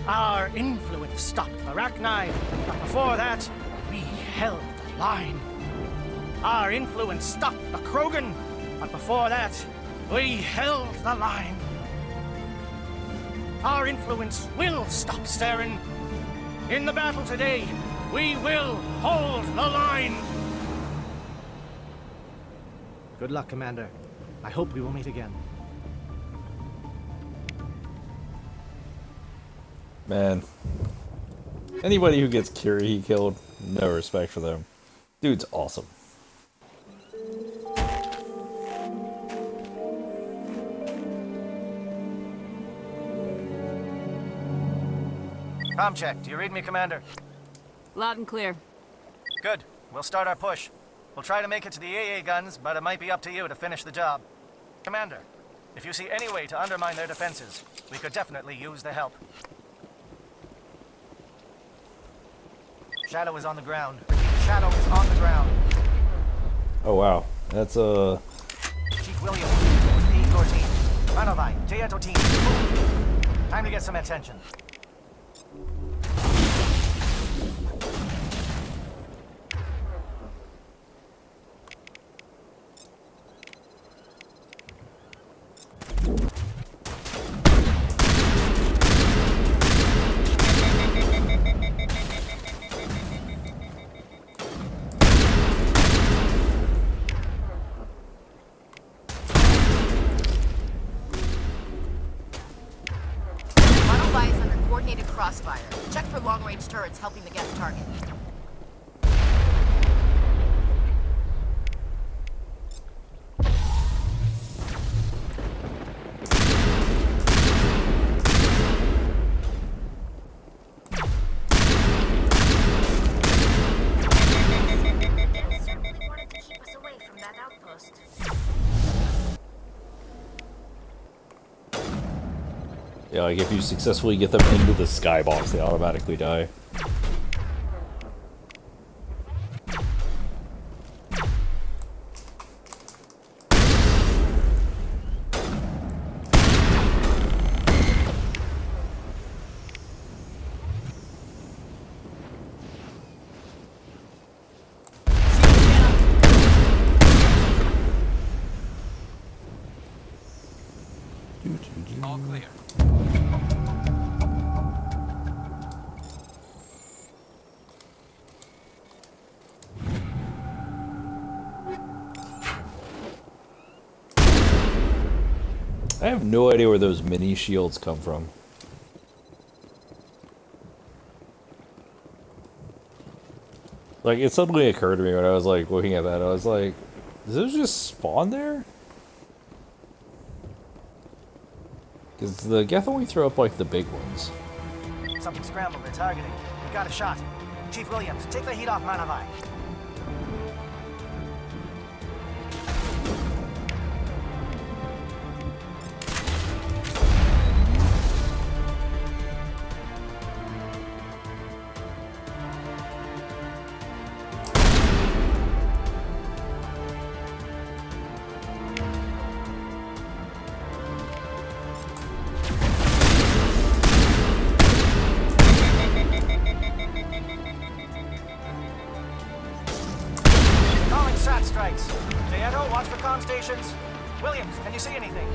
Our influence stopped the Arachnid, but before that, we held the line. Our influence stopped the Krogan, but before that, we held the line. Our influence will stop Saren. In the battle today, we will hold the line. Good luck, Commander. I hope we will meet again. Man. Anybody who gets Kirahi killed, no respect for them. Dude's awesome. Comm check. Do you read me, Commander? Loud and clear. Good. We'll start our push. We'll try to make it to the AA guns, but it might be up to you to finish the job. Commander, if you see any way to undermine their defenses, we could definitely use the help. Shadow is on the ground. Shadow is on the ground. Oh wow. That's Chief William, Aegor team. Manovai, Jaeto team. Move. Time to get some attention. Manovai is under coordinated crossfire. Check for long-range turrets helping the guest target. yeah, like if you successfully get them into the skybox, they automatically die. All clear. I have no idea where those mini shields come from. Like, it suddenly occurred to me when I was, like, looking at that. I was like, does those just spawn there? Because the Geth only throw up, like, the big ones. Something scrambled. They're targeting. We got a shot. Chief Williams, take the heat off Manavai. Williams, can you see anything?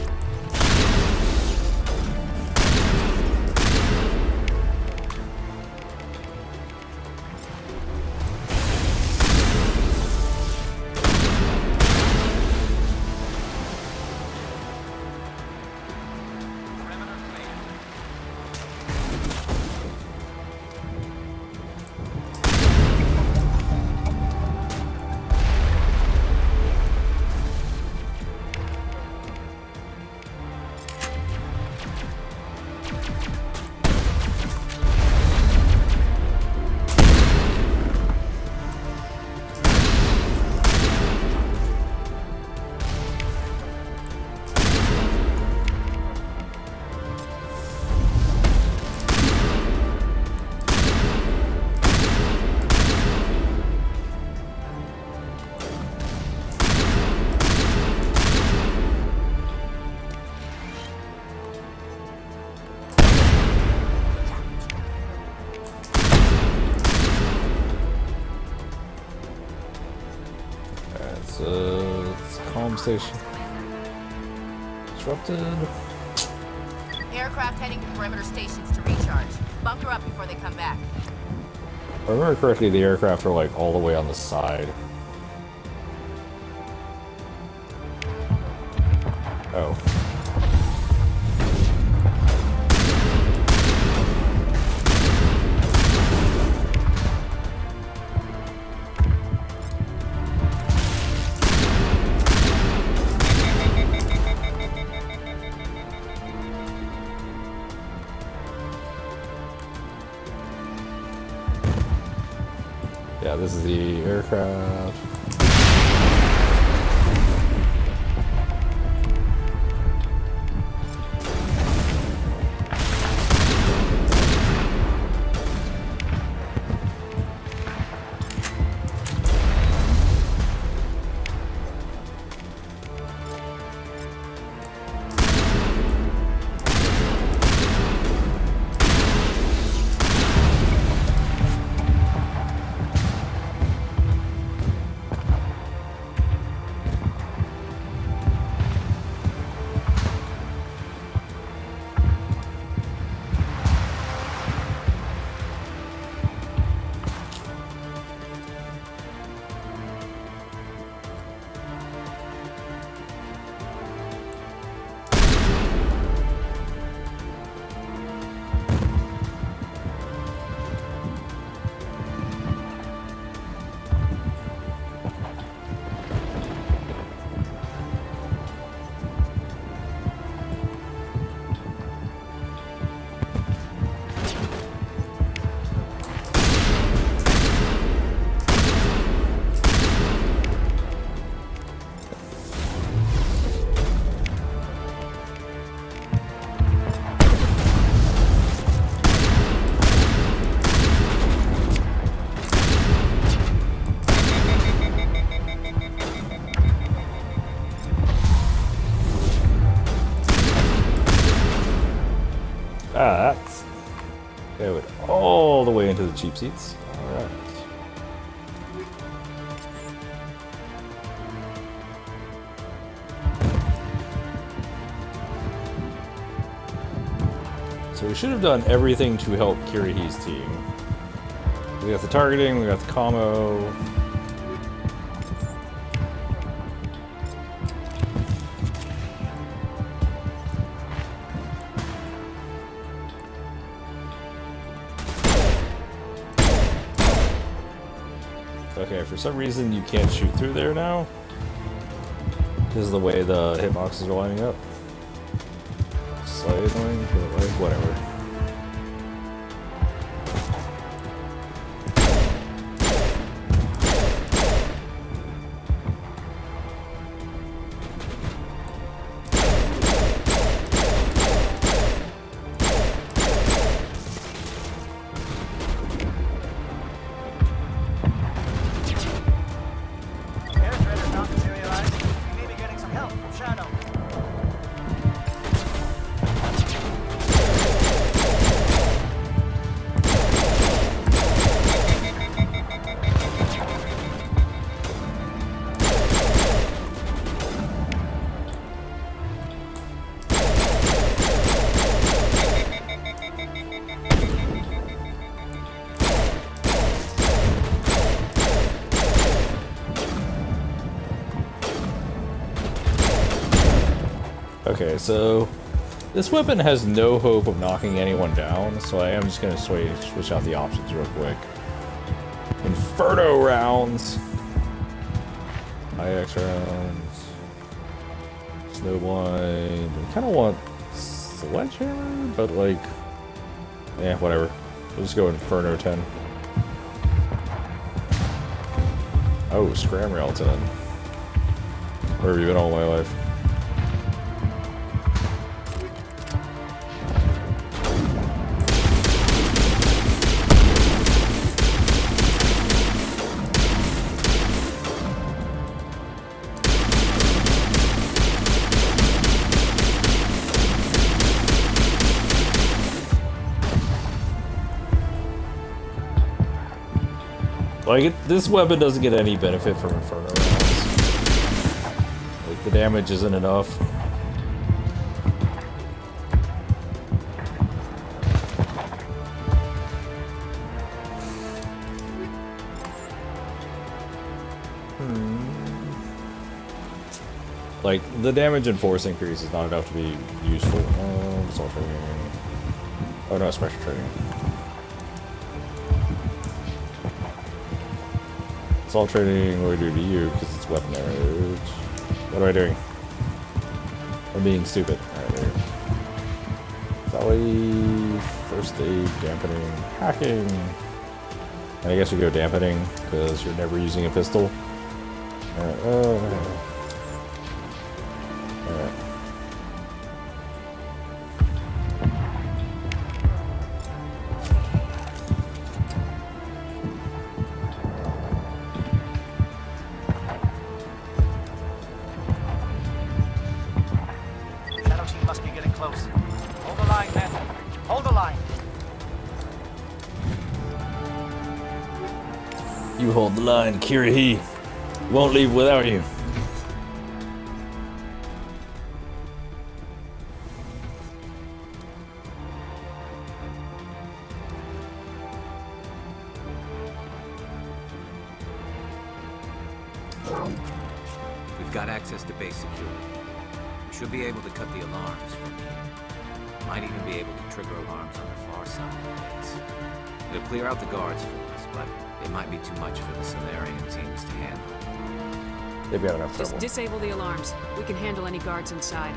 It's calm station. Disrupted. Aircraft heading to perimeter stations to recharge. Bunker up before they come back. If I remember correctly, the aircraft are like all the way on the side. Oh. Yeah, this is the aircraft. Ah, that's... They went all the way into the cheap seats. Alright. So we should have done everything to help Kirihi's team. We got the targeting, we got the commo. Okay, for some reason you can't shoot through there now. Because of the way the hitboxes are lining up. Slightly annoying, but like, whatever. Okay, so this weapon has no hope of knocking anyone down, so I am just going to switch out the options real quick. Inferno rounds, IX rounds, Snowblind. I kind of want Sledgehammer, but like, yeah, whatever. We'll just go Inferno 10. Oh, Scram Rail 10. Where have you been all my life? Like, this weapon doesn't get any benefit from Inferno rounds. Like, the damage isn't enough. Like, the damage and force increase is not enough to be useful. Assault training. Oh no, special training. Assault training, what do I do to you? Because it's weapon damage. What am I doing? I'm being stupid. Alright, there you go. Sally, first aid, dampening, hacking. And I guess you go dampening, because you're never using a pistol. Alright, Alright. You hold the line, Kirihi. Won't leave without you. We've got access to base security. We should be able to cut the alarms from here. Might even be able to trigger alarms on the far side of the base. It'll clear out the guards for us, but it might be too much for the Solarian teams to handle. They've got enough trouble. Just disable the alarms. We can handle any guards inside.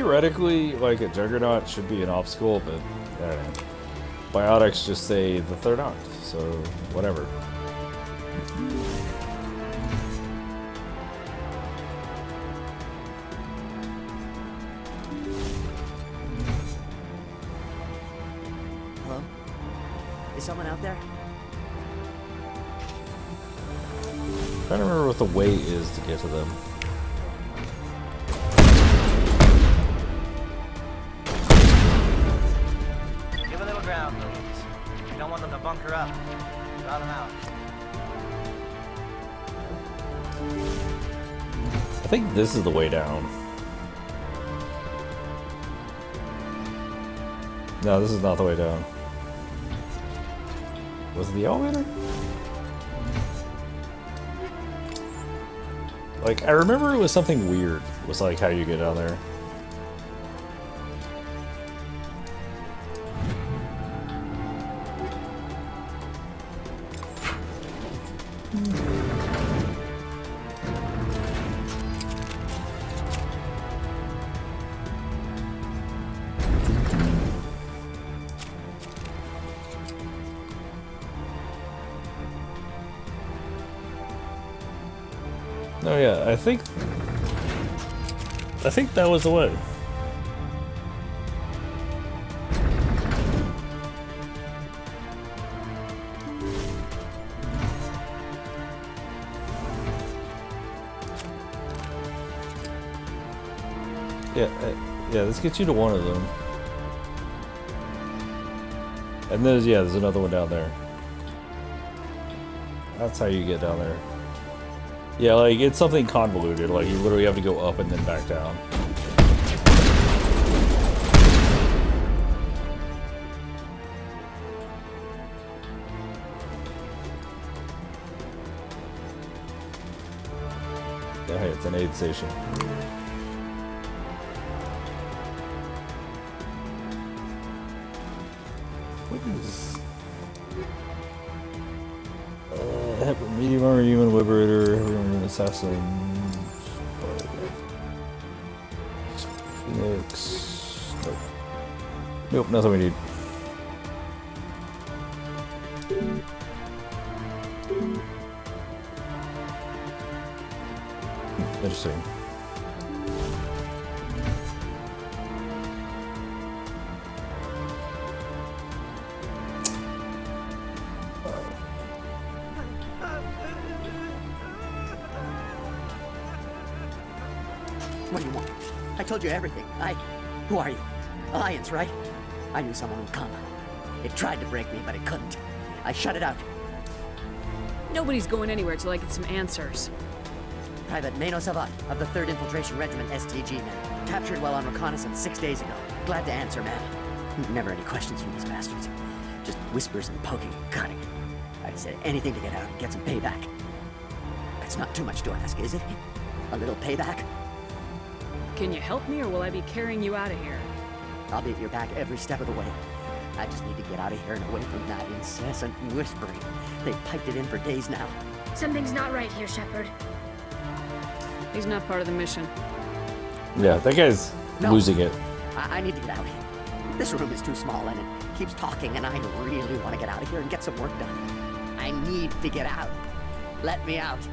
theoretically, like, a Juggernaut should be an obstacle, but biotics just say that they're not, so whatever. Hello? Is someone out there? I'm trying to remember what the way is to get to them. Give a little ground, Louise. You don't want them to bunker up. Draw them out. I think this is the way down. No, this is not the way down. Was it the elevator? Like, I remember it was something weird. It was like how you get down there. Oh yeah, I think that was the way. Yeah, let's get you to one of them. And there's another one down there. That's how you get down there. Yeah, like, it's something convoluted, like, you literally have to go up and then back down. Yeah, hey, it's an aid station. What is... medium armor human liberator, heavy armor human assassin, Phoenix. Nope, nothing we need. Interesting. What do you want? I told you everything. Who are you? Alliance, right? I knew someone would come. It tried to break me, but it couldn't. I shut it out. Nobody's going anywhere till I get some answers. Private Mano Savat of the 3rd Infiltration Regiment STG, man. Captured while on reconnaissance 6 days ago. Glad to answer, man. Never any questions from these bastards. Just whispers and poking and cutting. I said anything to get out and get some payback. That's not too much to ask, is it? A little payback? Can you help me, or will I be carrying you out of here? I'll be at your back every step of the way. I just need to get out of here and away from that incessant whispering. They've piped it in for days now. Something's not right here, Shepard. He's not part of the mission. Yeah, that guy's losing it. I need to get out. This room is too small and it keeps talking, and I really want to get out of here and get some work done. I need to get out. Let me out.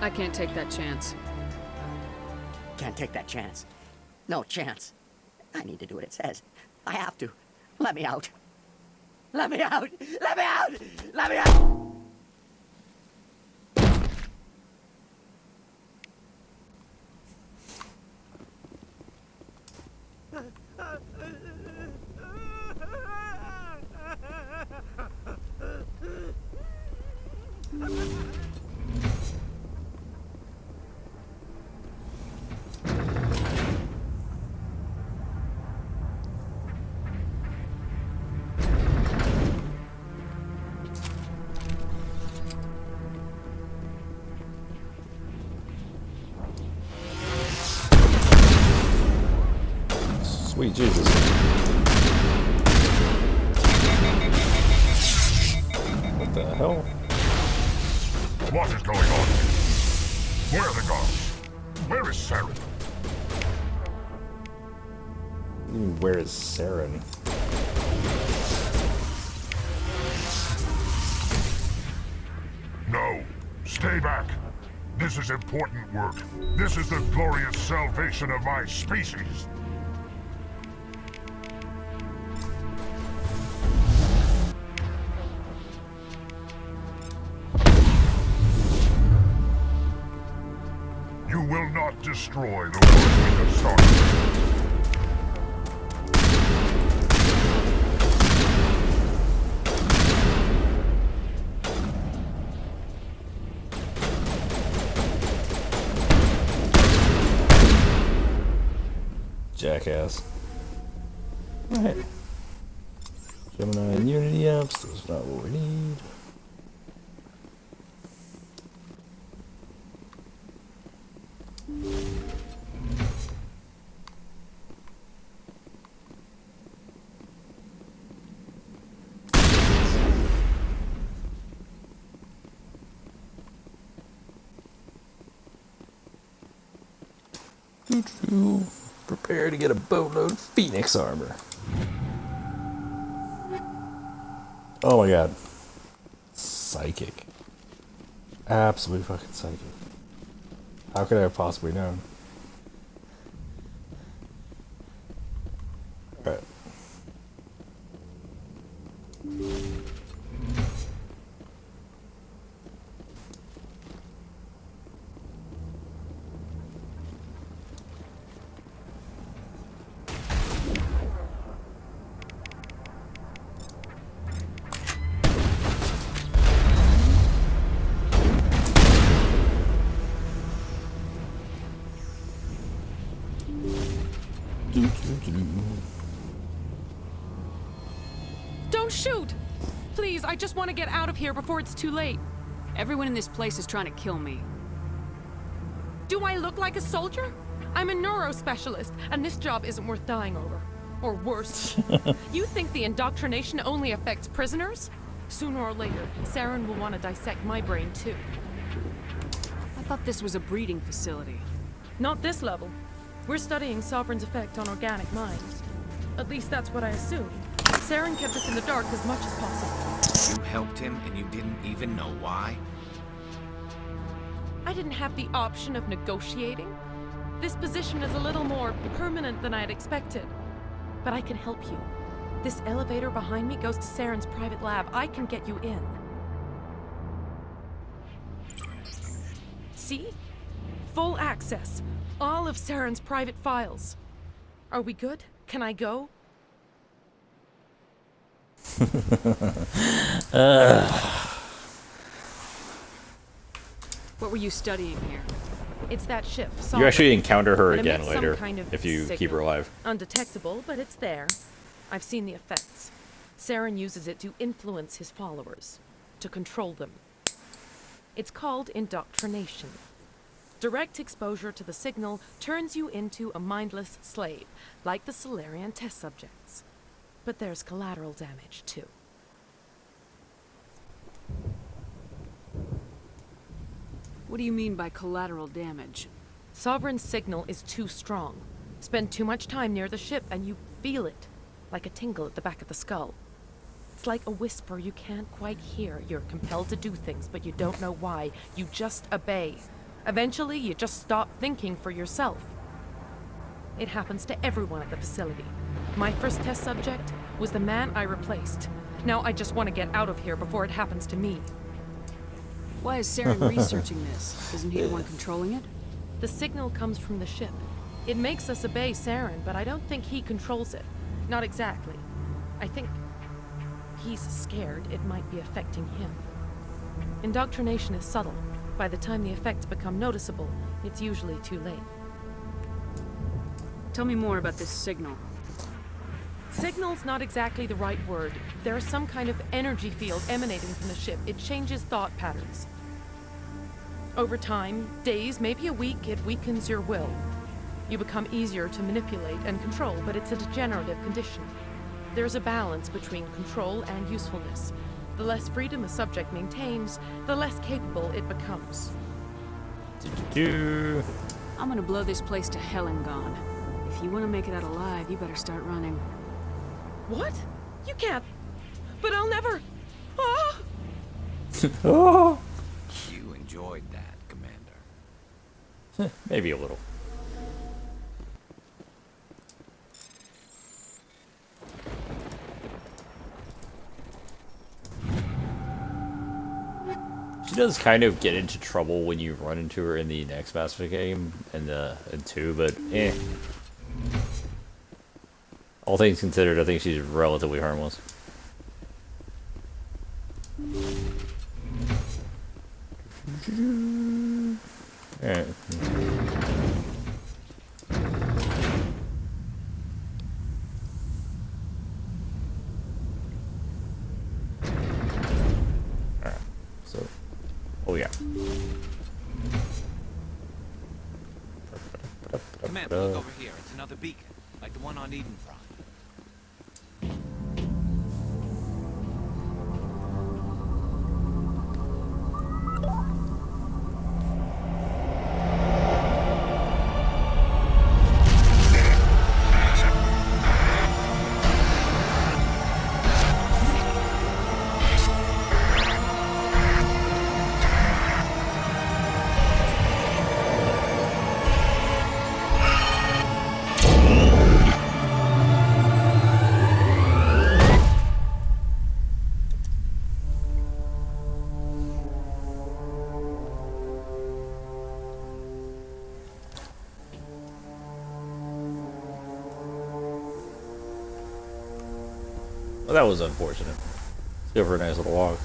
I can't take that chance. Can't take that chance. No chance. I need to do what it says. I have to. Let me out. Let me out! Let me out! Let me out! Sweet Jesus. What the hell? What is going on? Where are the guards? Where is Saren? Where is Saren? No, stay back. This is important work. This is the glorious salvation of my species. You will not destroy the world we have started. Jackass. Alright. Gemini and Unity apps, that's not what we need. Prepare to get a boatload of Phoenix armor. Oh my god. Psychic. Absolutely fucking psychic. How could I have possibly known? Alright. Don't shoot! Please, I just want to get out of here before it's too late. Everyone in this place is trying to kill me. Do I look like a soldier? I'm a neurospecialist, and this job isn't worth dying over. Or worse. You think the indoctrination only affects prisoners? Sooner or later, Saren will want to dissect my brain too. I thought this was a breeding facility. Not this level. We're studying Sovereign's effect on organic minds. At least that's what I assumed. Saren kept us in the dark as much as possible. You helped him and you didn't even know why? I didn't have the option of negotiating. This position is a little more permanent than I had expected. But I can help you. This elevator behind me goes to Saren's private lab. I can get you in. See? Full access. All of Saren's private files. Are we good? Can I go? What were you studying here? It's that ship. You actually encounter her It again emits some later kind of if you keep her signal. alive. Undetectable, but it's there. I've seen the effects. Saren uses it to influence his followers, to control them. It's called indoctrination. Direct exposure to the signal turns you into a mindless slave, like the Solarian test subjects. But there's collateral damage, too. What do you mean by collateral damage? Sovereign's signal is too strong. Spend too much time near the ship and you feel it, like a tingle at the back of the skull. It's like a whisper you can't quite hear. You're compelled to do things, but you don't know why. You just obey. Eventually, you just stop thinking for yourself. It happens to everyone at the facility. My first test subject was the man I replaced. Now I just want to get out of here before it happens to me. Why is Saren researching this? Isn't he the one controlling it? The signal comes from the ship. It makes us obey Saren, but I don't think he controls it. Not exactly. I think he's scared it might be affecting him. Indoctrination is subtle. By the time the effects become noticeable, it's usually too late. Tell me more about this signal. Signal's not exactly the right word. There's some kind of energy field emanating from the ship. It changes thought patterns. Over time, days, maybe a week, it weakens your will. You become easier to manipulate and control, but it's a degenerative condition. There's a balance between control and usefulness. The less freedom a subject maintains, the less capable it becomes. I'm gonna blow this place to hell and gone. If If you want to make it out alive, you better start running. What? You can't. But I'll never. Ah! Oh. You enjoyed that, Commander. Maybe a little. She does kind of get into trouble when you run into her in the next Mass Effect game in 2, but eh. All things considered, I think she's relatively harmless. Alright. Alright, so, oh yeah. Commander, look over here. It's another beacon, like the one on Eden Prime. Well, that was unfortunate. Let's go for a nice little walk.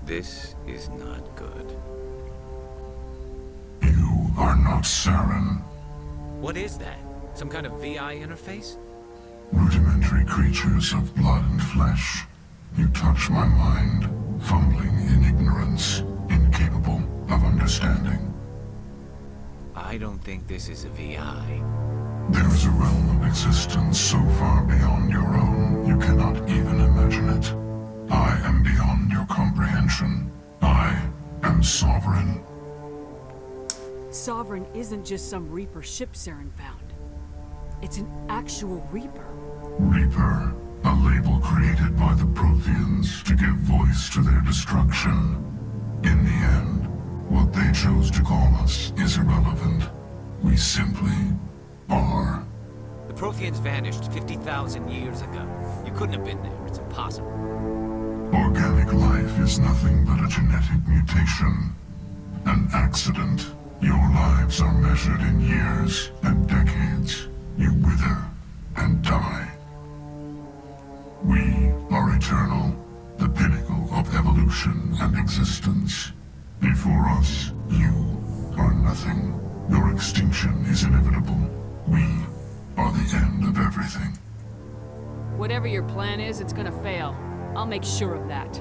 This is not good. You are not Saren. What is that? Some kind of VI interface? Rudimentary creatures of blood and flesh. You touch my mind, fumbling in ignorance, incapable of understanding. I don't think this is a VI. There is a realm of existence so far beyond your own, you cannot even imagine it. I am beyond your comprehension. I am Sovereign. Sovereign isn't just some Reaper ship Saren found. It's an actual Reaper. Reaper, a label created by the Protheans to give voice to their destruction. In the end, what they chose to call us is irrelevant. We simply are. The Protheans vanished 50,000 years ago. You couldn't have been there. It's impossible. Organic life is nothing but a genetic mutation. An accident. Your lives are measured in years and decades. You wither and die. We are eternal, the pinnacle of evolution and existence. Before us, you are nothing. Your extinction is inevitable. We are the end of everything. Whatever your plan is, it's gonna fail. I'll make sure of that.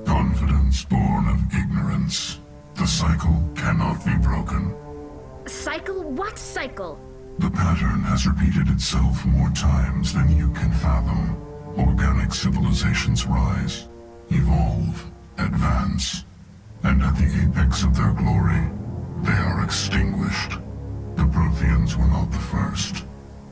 Confidence born of ignorance. The cycle cannot be broken. Cycle? What cycle? The pattern has repeated itself more times than you can fathom. Organic civilizations rise, evolve, advance, and at the apex of their glory, they are extinguished. The Protheans were not the first.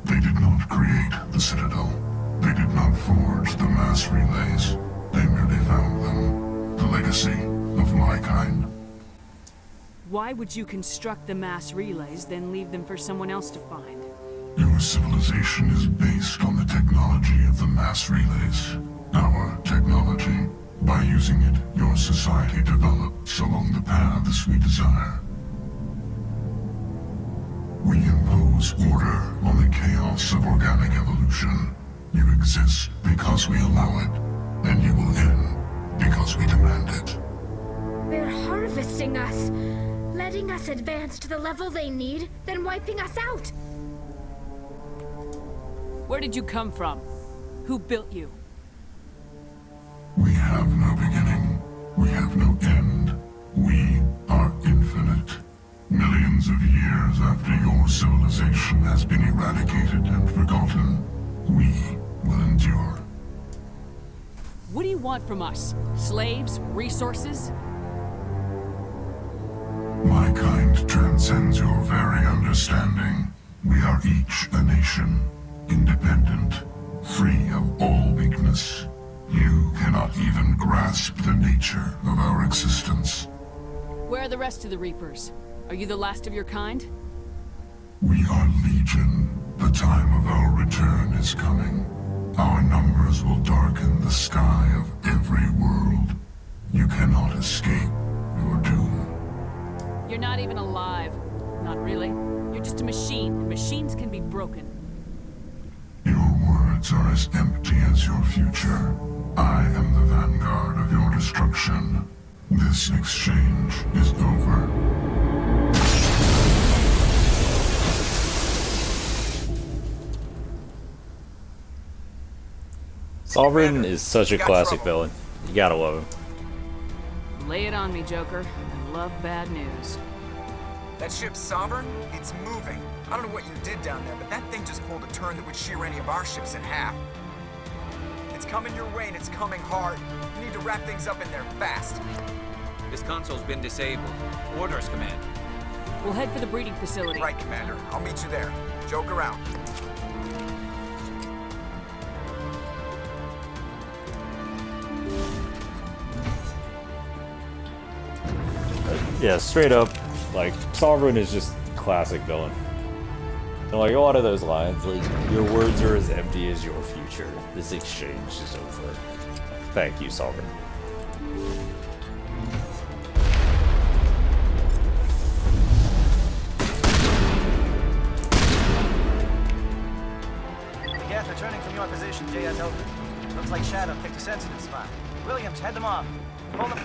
They did not create the Citadel. They did not forge the mass relays. They merely found them. The legacy of my kind. Why would you construct the mass relays, then leave them for someone else to find? Your civilization is based on the technology of the mass relays. Our technology. By using it, your society develops along the paths we desire. We impose order on the chaos of organic evolution. You exist because we allow it, and you will end because we demand it. They're harvesting us, letting us advance to the level they need, then wiping us out. Where did you come from? Who built you? We have no beginning. We have no end. We are infinite. Millions of years after your civilization has been eradicated and forgotten, we will endure. What do you want from us? Slaves? Resources? Mankind transcends your very understanding. We are each a nation, independent, free of all weakness. You cannot even grasp the nature of our existence. Where are the rest of the Reapers? Are you the last of your kind? We are Legion. The time of our return is coming. Our numbers will darken the sky of every world. You cannot escape your doom. You're not even alive. Not really. You're just a machine, and machines can be broken. Your words are as empty as your future. I am the vanguard of your destruction. This exchange is over. Sovereign is such a classic villain. You gotta love him. Lay it on me, Joker. I love bad news. That ship's Sovereign? It's moving. I don't know what you did down there, but that thing just pulled a turn that would shear any of our ships in half. It's coming your way, and it's coming hard. You need to wrap things up in there fast. This console's been disabled. Orders, Command. We'll head for the breeding facility. Right, Commander. I'll meet you there. Joker out. Yeah, straight up, like, Sovereign is just classic villain. And like a lot of those lines, like, your words are as empty as your future. This exchange is over. Thank you, Sovereign. Yes, returning from your position, JS over. Looks like Shadow picked a sensitive spot. Williams, head them off. Hold them.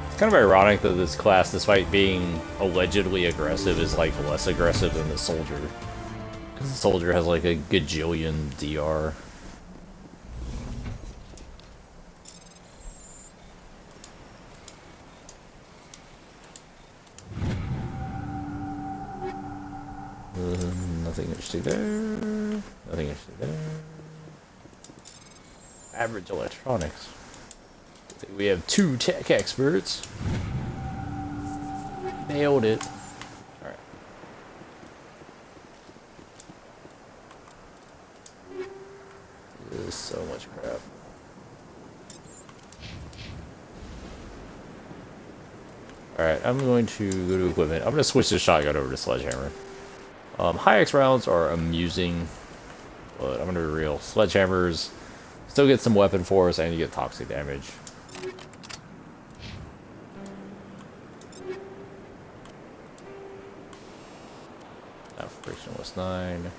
It's kind of ironic that this class, despite being allegedly aggressive, is like less aggressive than the soldier. Because the soldier has like a gajillion DR. Nothing interesting there. Nothing interesting there. Average electronics. I think we have 2 tech experts. Nailed it. Alright. This is so much crap. Alright, I'm going to go to equipment. I'm going to switch the shotgun over to sledgehammer. High-X rounds are amusing, but I'm going to be real. Sledgehammers still get some weapon force and you get toxic damage. Now, frictionless 9.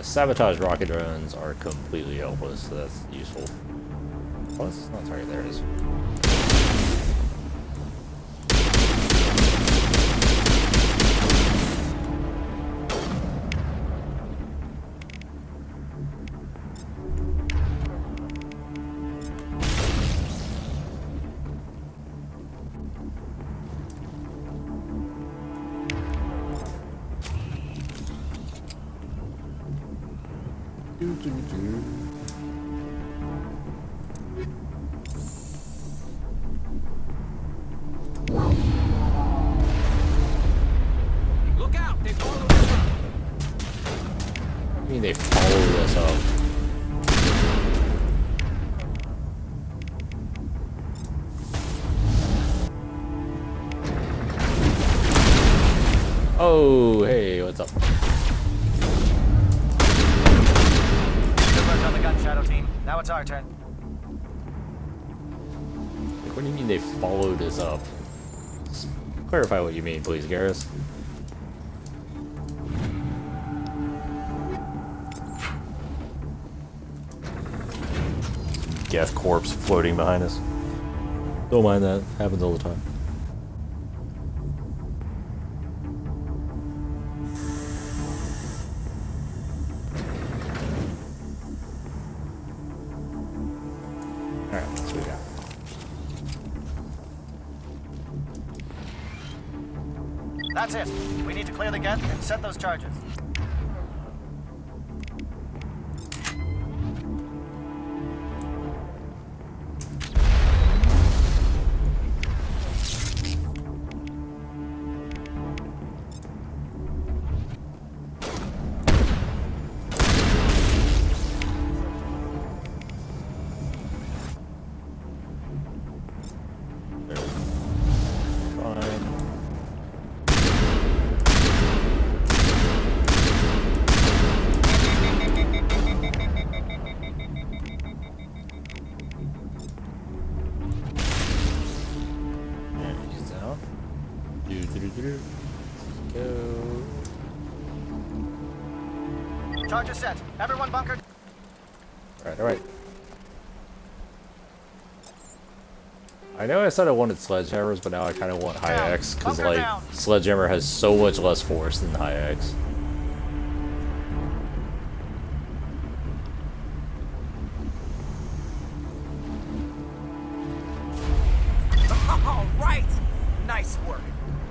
sabotage rocket drones are completely helpless, so that's useful. Oh, it's not target. There it is. Look out! They followed us up. I mean, they followed us up. Oh, hey, what's up? Good work on the gun, Shadow Team. Now it's our turn. What do you mean they followed us up? Just clarify what you mean, please, Garrus. Geth corpse floating behind us. Don't mind that. Happens all the time. Alright, let's see what we got. That's it. We need to clear the Geth and set those charges. Charges set. Everyone bunkered. Alright. I know I said I wanted sledgehammers, but now I kind of want high X, because, like, sledgehammer has so much less force than high X. All right! Nice work.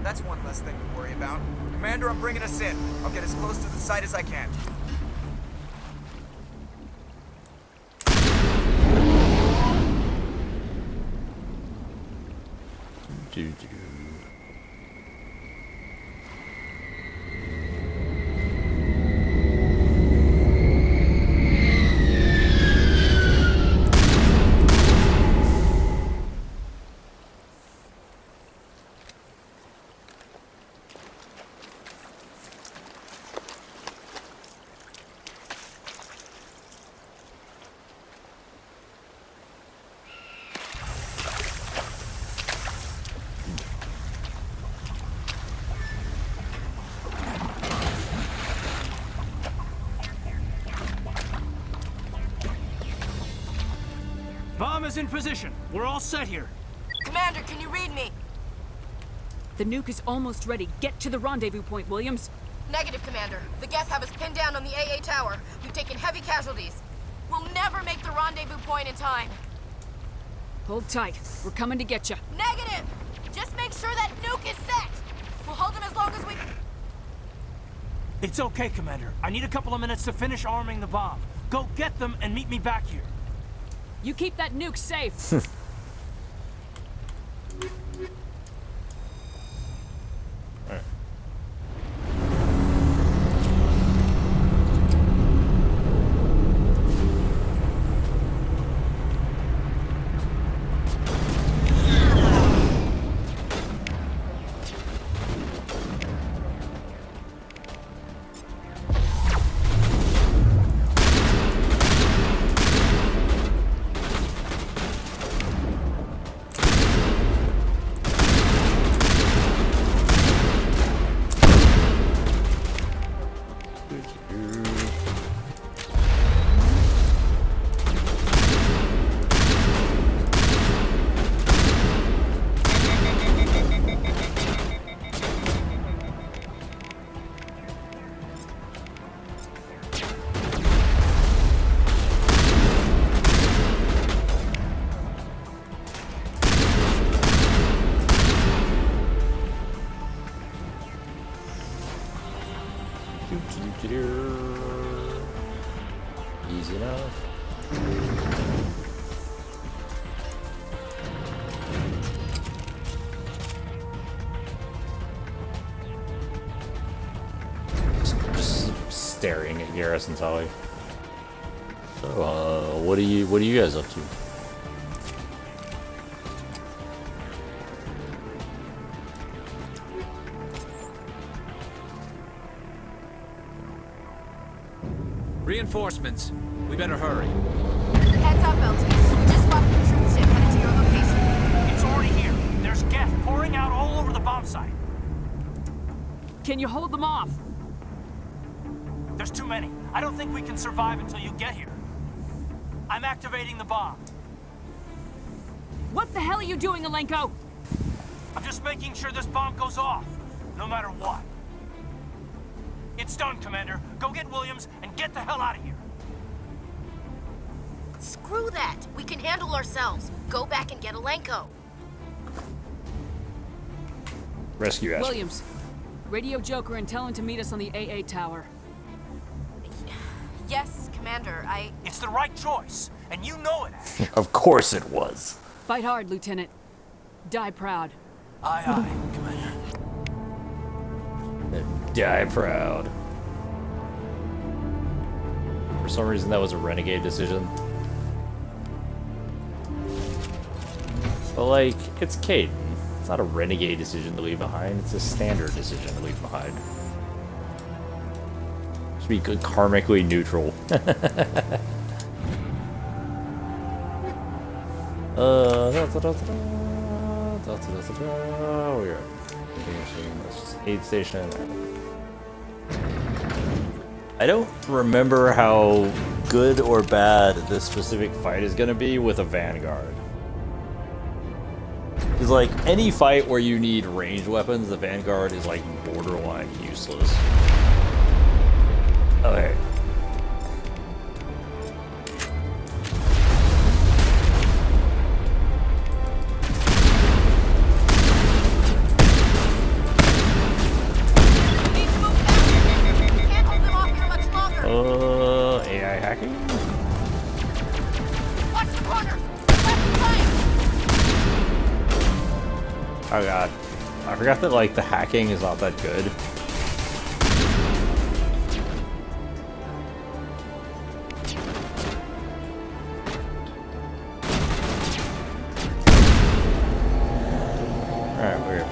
That's one less thing to worry about. Commander, I'm bringing us in. I'll get as close to the site as I can. Bomb is in position. We're all set here. Commander, can you read me? The nuke is almost ready. Get to the rendezvous point, Williams. Negative, Commander. The Geth have us pinned down on the AA tower. We've taken heavy casualties. We'll never make the rendezvous point in time. Hold tight. We're coming to get you. Negative! Just make sure that nuke is set! We'll hold them as long as we... It's okay, Commander. I need a couple of minutes to finish arming the bomb. Go get them and meet me back here. You keep that nuke safe. Alright. Easy enough. Just staring at Garrison Tully. So, what are you guys up to? Reinforcements. We better hurry. Heads up, LT. We just spotted the troop ship headed to your location. It's already here. There's gas pouring out all over the bomb site. Can you hold them off? There's too many. I don't think we can survive until you get here. I'm activating the bomb. What the hell are you doing, Alenko? I'm just making sure this bomb goes off, no matter what. It's done, Commander. Go get Williams and get the hell out of here. Screw that. We can handle ourselves. Go back and get Alenko. Rescue Asher. Williams, radio Joker and tell him to meet us on the AA tower. Yes, Commander. It's the right choice, and you know it. Of course it was. Fight hard, Lieutenant. Die proud. Aye, aye, Commander. Die proud. For some reason, that was a renegade decision. But, like, it's Caden. It's not a renegade decision to leave behind. It's a standard decision to leave behind. Should be good, karmically neutral. We're at aid station. I don't remember how good or bad this specific fight is going to be with a Vanguard. Because, like, any fight where you need ranged weapons, the Vanguard is, like, borderline useless. Okay. AI hacking? Watch the corners! Oh god. I forgot that, like, the hacking is not that good. Alright, weird.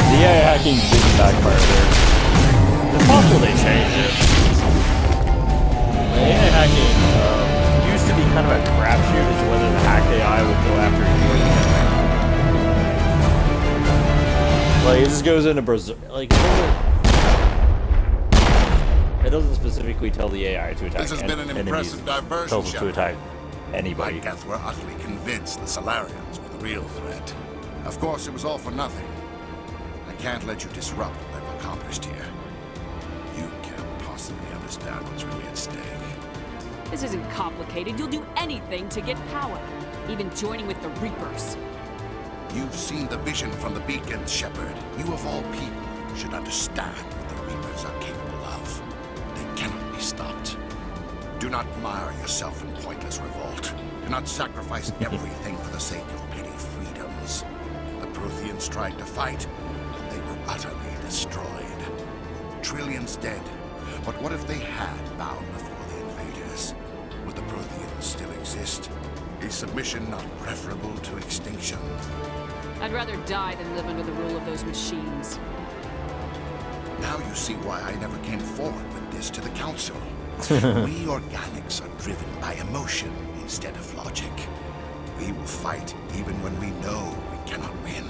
The AI hacking didn't backfire there. It's possible they changed it. The AI hacking used to be kind of a crapshoot as to whether the hacked AI would go after you. Like, it just goes into Brazil. Like, it doesn't specifically tell the AI to attack This has been an impressive diversion, it tells it to attack anybody. My Geth were utterly convinced the Solarians were the real threat. Of course, it was all for nothing. I can't let you disrupt what I've accomplished here. You can't possibly understand what's really at stake. This isn't complicated. You'll do anything to get power. Even joining with the Reapers. You've seen the vision from the beacons, Shepard. You of all people should understand what the Reapers are capable of. They cannot be stopped. Do not mire yourself in pointless revolt. Do not sacrifice everything for the sake of petty freedoms. The Protheans tried to fight, and they were utterly destroyed. Trillions dead. But what if they had bowed before the invaders? Would the Protheans still exist? Is submission not preferable to extinction? I'd rather die than live under the rule of those machines. Now you see why I never came forward with this to the Council. We organics are driven by emotion instead of logic. We will fight even when we know we cannot win.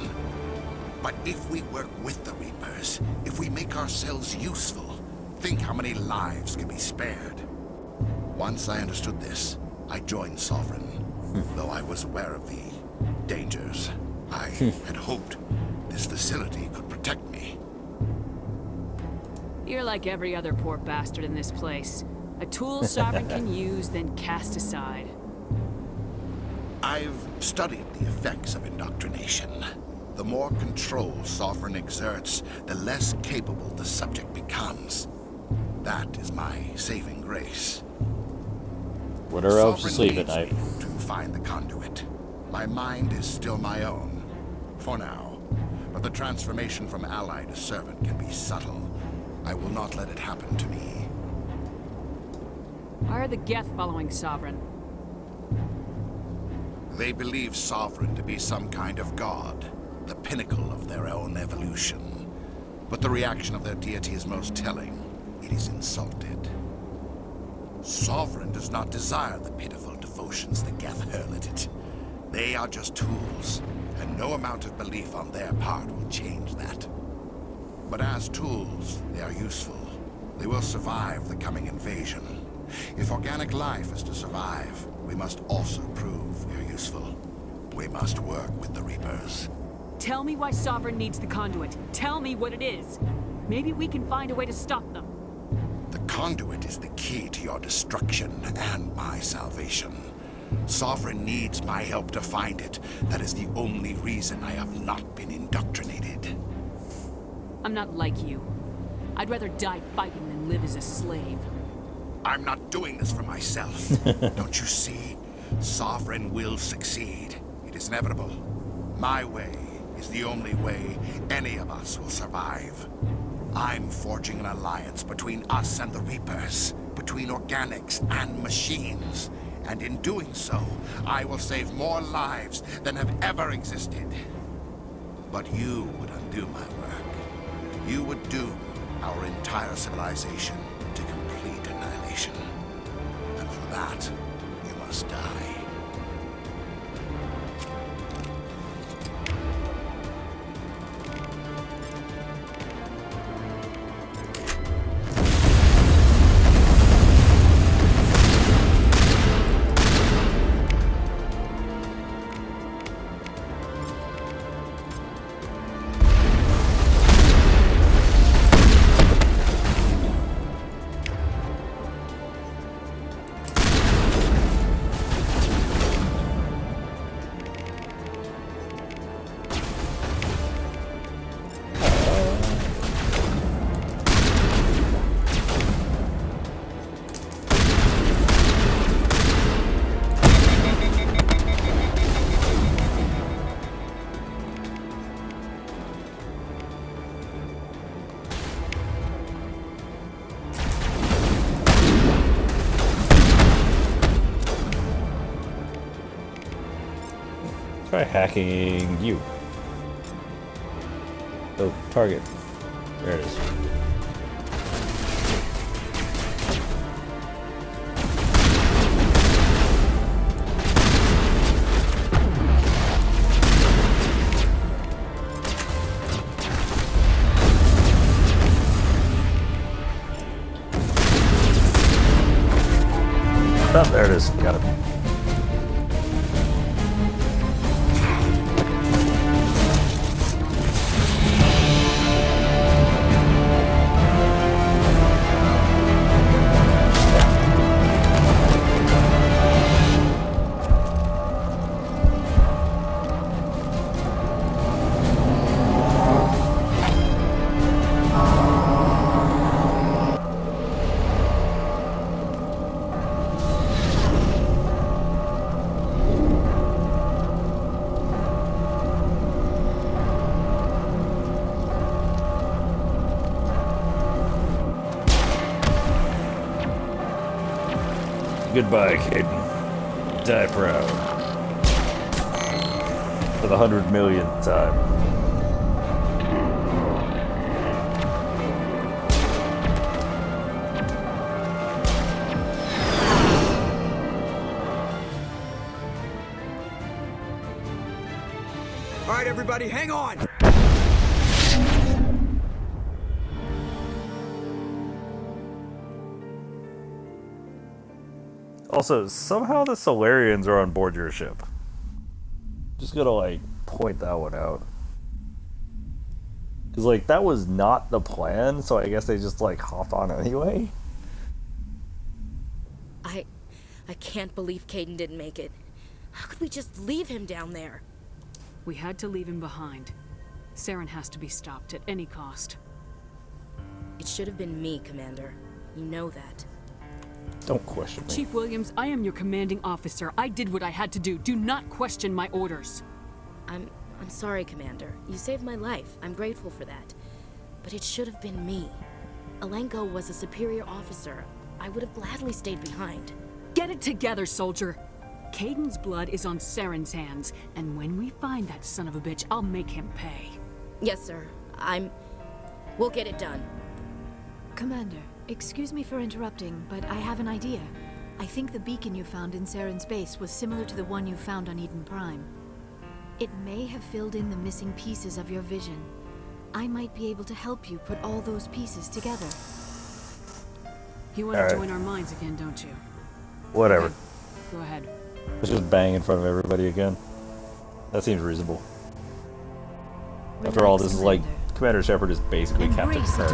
But if we work with the Reapers, if we make ourselves useful, think how many lives can be spared. Once I understood this, I joined Sovereign, though I was aware of the dangers. I had hoped this facility could protect me. You're like every other poor bastard in this place. A tool Sovereign can use, then cast aside. I've studied the effects of indoctrination. The more control Sovereign exerts, the less capable the subject becomes. That is my saving grace. Put her out to sleep at Sovereign night. needs me to find the conduit. My mind is still my own, for now. But the transformation from ally to servant can be subtle. I will not let it happen to me. Why are the Geth following Sovereign? They believe Sovereign to be some kind of god, the pinnacle of their own evolution. But the reaction of their deity is most telling. It is insulted. Sovereign does not desire the pitiful devotions the Geth hurl at it. They are just tools, and no amount of belief on their part will change that. But as tools, they are useful. They will survive the coming invasion. If organic life is to survive, we must also prove we are useful. We must work with the Reapers. Tell me why Sovereign needs the conduit. Tell me what it is. Maybe we can find a way to stop them. The conduit is the key to your destruction and my salvation. Sovereign needs my help to find it. That is the only reason I have not been indoctrinated. I'm not like you. I'd rather die fighting than live as a slave. I'm not doing this for myself. Don't you see? Sovereign will succeed. It is inevitable. My way is the only way any of us will survive. I'm forging an alliance between us and the Reapers, between organics and machines. And in doing so, I will save more lives than have ever existed. But you would undo my work. You would doom our entire civilization to complete annihilation. And for that, you must die. Try hacking you. Oh, target. There it is. Oh, there it is. Got it. Goodbye, Caden. Die proud. For the 100 millionth time. All right, everybody, hang on! Also, somehow the Solarians are on board your ship. Just gotta, like, point that one out. Because, like, that was not the plan, so I guess they just, like, hopped on anyway. I can't believe Caden didn't make it. How could we just leave him down there? We had to leave him behind. Saren has to be stopped at any cost. It should have been me, Commander. You know that. Don't question me. Chief Williams, I am your commanding officer. I did what I had to do. Do not question my orders. I'm sorry, Commander. You saved my life. I'm grateful for that. But it should have been me. Alenko was a superior officer. I would have gladly stayed behind. Get it together, soldier. Kaidan's blood is on Saren's hands, and when we find that son of a bitch, I'll make him pay. Yes, sir. We'll get it done. Commander, excuse me for interrupting, but I have an idea. I think the beacon you found in Saren's base was similar to the one you found on Eden Prime. It may have filled in the missing pieces of your vision. I might be able to help you put all those pieces together. You want to join our minds again, don't you? Whatever. Okay. Go ahead. Let's just bang in front of everybody again. That seems reasonable. After all, this is like Commander Shepard is basically Captain Kirk.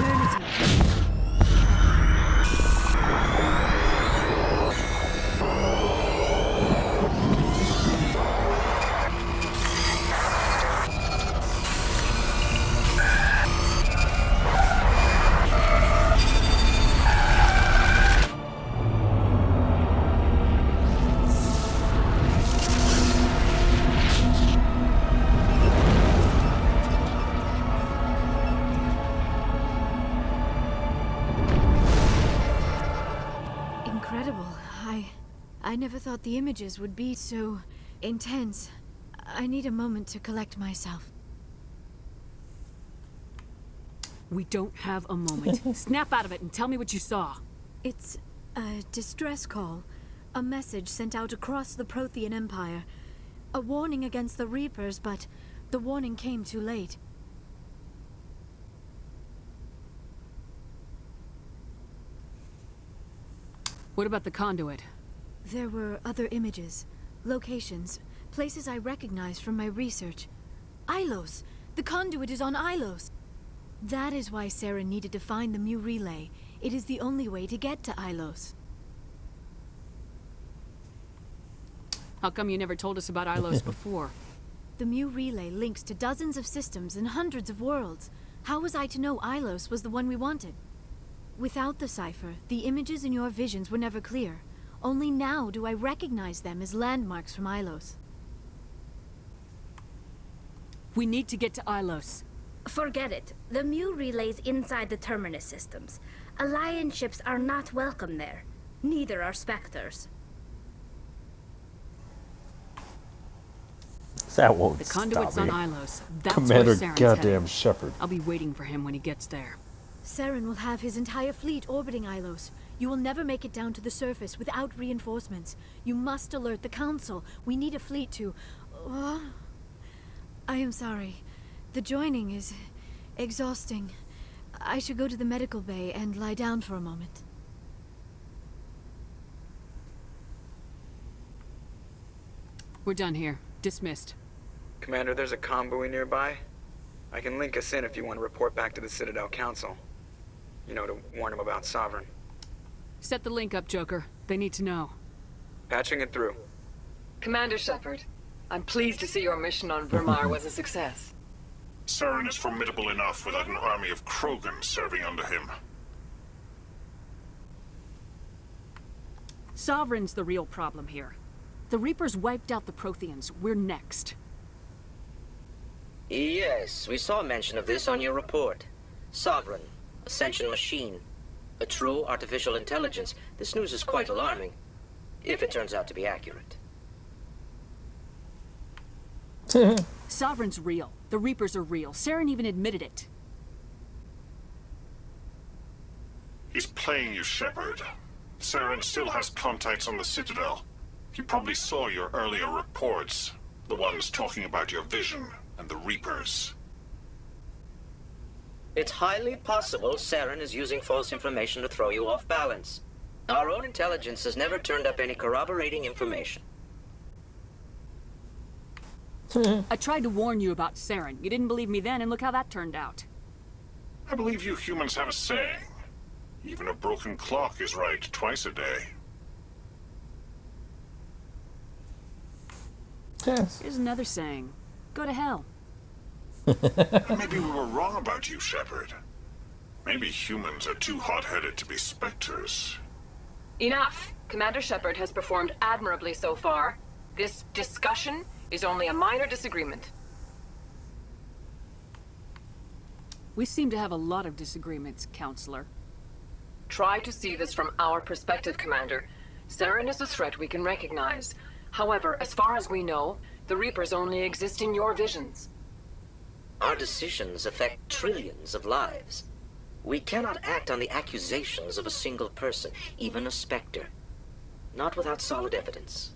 I never thought the images would be so intense. I need a moment to collect myself. We don't have a moment. Snap out of it and tell me what you saw. It's a distress call. A message sent out across the Prothean Empire. A warning against the Reapers, but the warning came too late. What about the conduit? There were other images, locations, places I recognized from my research. Ilos! The conduit is on Ilos! That is why Saren needed to find the Mu Relay. It is the only way to get to Ilos. How come you never told us about Ilos before? The Mu Relay links to dozens of systems and hundreds of worlds. How was I to know Ilos was the one we wanted? Without the cipher, the images in your visions were never clear. Only now do I recognize them as landmarks from Ilos. We need to get to Ilos. Forget it. The Mu Relay's inside the Terminus systems. Alliance ships are not welcome there. Neither are Spectres. That won't The conduit's stop on me. Ilos. That's Commander where Saren's goddamn headed. Shepard. I'll be waiting for him when he gets there. Saren will have his entire fleet orbiting Ilos. You will never make it down to the surface without reinforcements. You must alert the Council. We need a fleet to... I am sorry. The joining is exhausting. I should go to the medical bay and lie down for a moment. We're done here. Dismissed. Commander, there's a convoy nearby. I can link us in if you want to report back to the Citadel Council. You know, to warn them about Sovereign. Set the link up, Joker. They need to know. Patching it through. Commander Shepard, I'm pleased to see your mission on Vermar was a success. Saren is formidable enough without an army of Krogan serving under him. Sovereign's the real problem here. The Reapers wiped out the Protheans. We're next. Yes, we saw mention of this on your report. Sovereign, Ascension machine, a true artificial intelligence. This news is quite alarming, if it turns out to be accurate. Sovereign's real. The Reapers are real. Saren even admitted it. He's playing you, Shepard. Saren still has contacts on the Citadel. He probably saw your earlier reports, the ones talking about your vision and the Reapers. It's highly possible Saren is using false information to throw you off balance. Our own intelligence has never turned up any corroborating information. I tried to warn you about Saren. You didn't believe me then, and look how that turned out. I believe you humans have a saying. Even a broken clock is right twice a day. Yes. Here's another saying. Go to hell. Maybe we were wrong about you, Shepard. Maybe humans are too hot-headed to be specters. Enough! Commander Shepard has performed admirably so far. This discussion is only a minor disagreement. We seem to have a lot of disagreements, Counselor. Try to see this from our perspective, Commander. Saren is a threat we can recognize. However, as far as we know, the Reapers only exist in your visions. Our decisions affect trillions of lives. We cannot act on the accusations of a single person, even a Spectre. Not without solid evidence.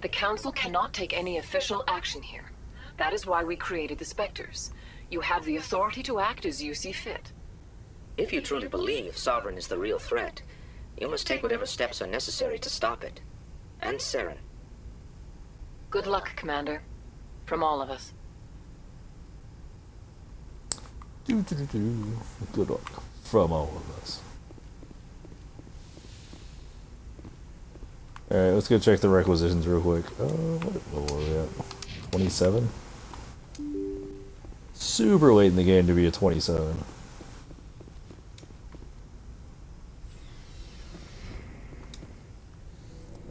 The Council cannot take any official action here. That is why we created the Spectres. You have the authority to act as you see fit. If you truly believe Sovereign is the real threat, you must take whatever steps are necessary to stop it. And Saren. Good luck, Commander. From all of us. Good luck from all of us. Alright, let's go check the requisitions real quick. What were we at? 27? Super late in the game to be a 27.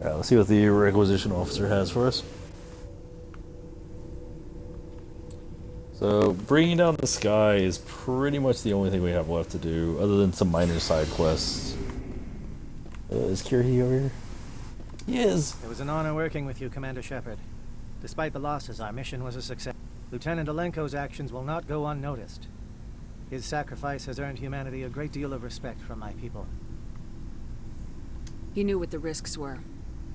Alright, let's see what the requisition officer has for us. So, bringing down the sky is pretty much the only thing we have left to do, other than some minor side quests. Is Kirhi over here? He is! It was an honor working with you, Commander Shepard. Despite the losses, our mission was a success. Lieutenant Alenko's actions will not go unnoticed. His sacrifice has earned humanity a great deal of respect from my people. You knew what the risks were.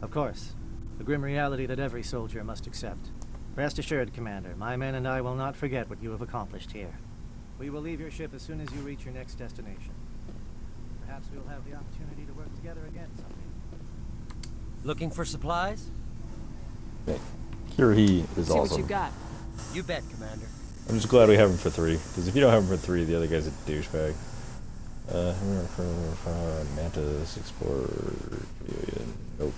Of course. The grim reality that every soldier must accept. Rest assured, Commander, my men and I will not forget what you have accomplished here. We will leave your ship as soon as you reach your next destination. Perhaps we will have the opportunity to work together again someday. Looking for supplies? Kirhi is See awesome. what you got. You bet, Commander. I'm just glad we have him for 3, because if you don't have him for 3, the other guy's a douchebag. Mantis, Explorer, nope.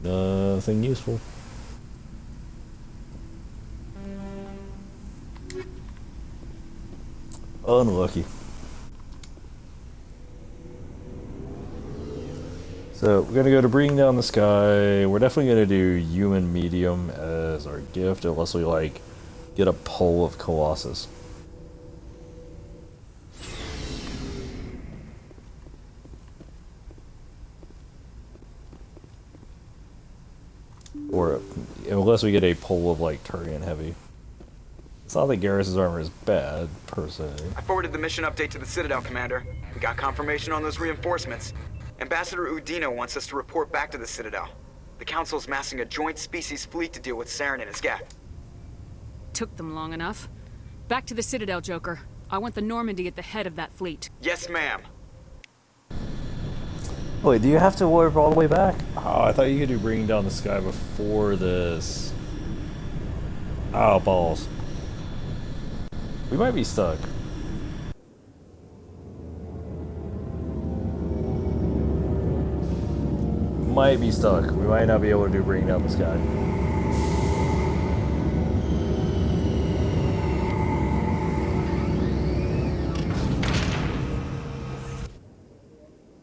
Nothing useful. Unlucky. So, we're gonna go to Bringing Down the Sky. We're definitely gonna do Human Medium as our gift, unless we, like, get a pull of Colossus. Or, unless we get a pull of, like, Turian Heavy. It's not that Garrus's armor is bad, per se. I forwarded the mission update to the Citadel, Commander. We got confirmation on those reinforcements. Ambassador Udina wants us to report back to the Citadel. The Council's massing a joint species fleet to deal with Saren and his gap. Took them long enough. Back to the Citadel, Joker. I want the Normandy at the head of that fleet. Yes, ma'am. Wait, do you have to warp all the way back? Oh, I thought you could do Bringing Down the Sky before this. Oh, balls. We might be stuck. Might be stuck. We might not be able to do Bringing Down the Sky.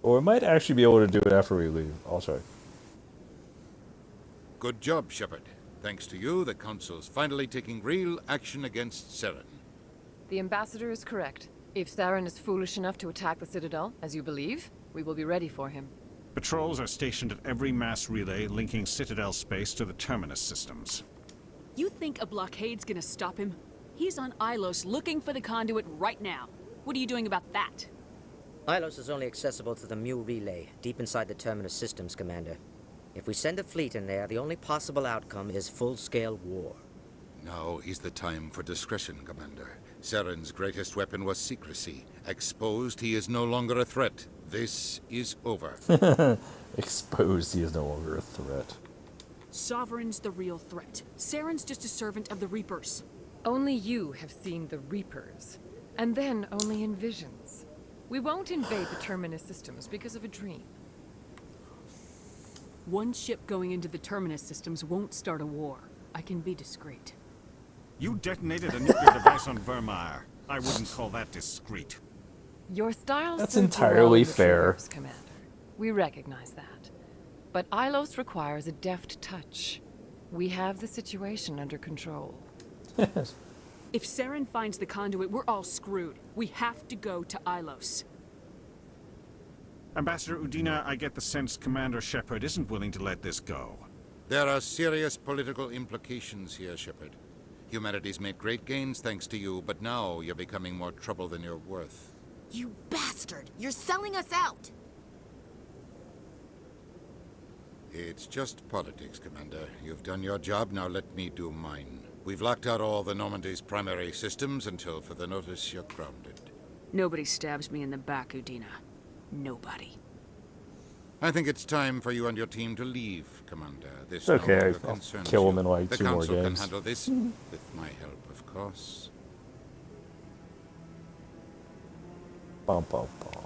Or we might actually be able to do it after we leave. I'll check. Good job, Shepard. Thanks to you, the Council's finally taking real action against Saren. The Ambassador is correct. If Saren is foolish enough to attack the Citadel, as you believe, we will be ready for him. Patrols are stationed at every mass relay linking Citadel space to the Terminus systems. You think a blockade's gonna stop him? He's on Ilos looking for the conduit right now. What are you doing about that? Ilos is only accessible to the Mu relay, deep inside the Terminus systems, Commander. If we send a fleet in there, the only possible outcome is full-scale war. Now is the time for discretion, Commander. Saren's greatest weapon was secrecy. Exposed, he is no longer a threat. This is over. Exposed, he is no longer a threat. Sovereign's the real threat. Saren's just a servant of the Reapers. Only you have seen the Reapers, and then only in visions. We won't invade the Terminus systems because of a dream. One ship going into the Terminus systems won't start a war. I can be discreet. You detonated a nuclear device on Vermeer. I wouldn't call that discreet. Your style That's served you well entirely in the fair. Traverse, Commander. We recognize that. But Ilos requires a deft touch. We have the situation under control. If Saren finds the conduit, we're all screwed. We have to go to Ilos. Ambassador Udina, I get the sense Commander Shepard isn't willing to let this go. There are serious political implications here, Shepard. Humanity's made great gains thanks to you, but now you're becoming more trouble than you're worth. You bastard! You're selling us out! It's just politics, Commander. You've done your job, now let me do mine. We've locked out all the Normandy's primary systems until further notice you're grounded. Nobody stabs me in the back, Udina. Nobody. I think it's time for you and your team to leave, Commander. This It's okay, no longer I'll concerns kill you. him in like the 2 more Council can games. handle this, with my help, of course. Bum, bum, bum.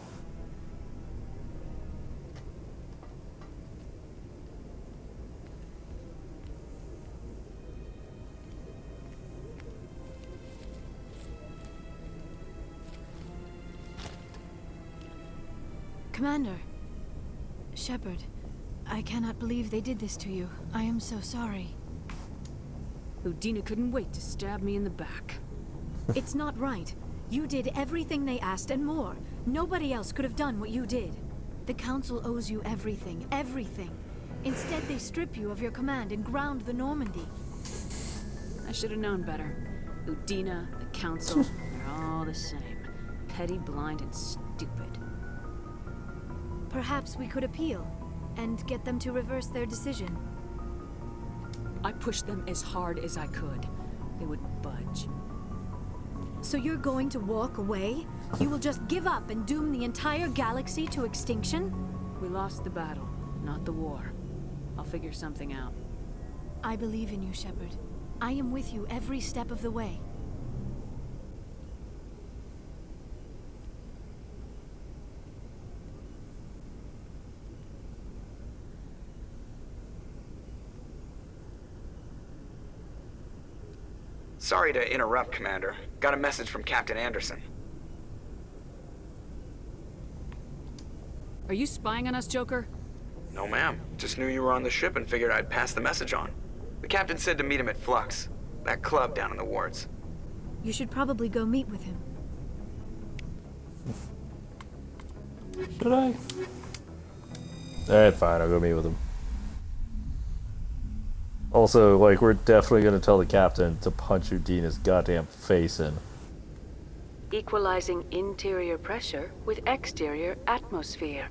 Commander. Shepard, I cannot believe they did this to you. I am so sorry. Udina couldn't wait to stab me in the back. It's not right. You did everything they asked and more. Nobody else could have done what you did. The Council owes you everything, everything. Instead, they strip you of your command and ground the Normandy. I should have known better. Udina, the Council, they're all the same. Petty, blind, and stupid. Perhaps we could appeal and get them to reverse their decision. I pushed them as hard as I could. They wouldn't budge. So you're going to walk away? You will just give up and doom the entire galaxy to extinction? We lost the battle, not the war. I'll figure something out. I believe in you, Shepard. I am with you every step of the way. Sorry to interrupt, Commander. Got a message from Captain Anderson. Are you spying on us, Joker? No, ma'am. Just knew you were on the ship and figured I'd pass the message on. The captain said to meet him at Flux, that club down in the wards. You should probably go meet with him. Should I? Alright, fine, I'll go meet with him. Also, like, we're definitely gonna tell the captain to punch Udina's goddamn face in. Equalizing interior pressure with exterior atmosphere.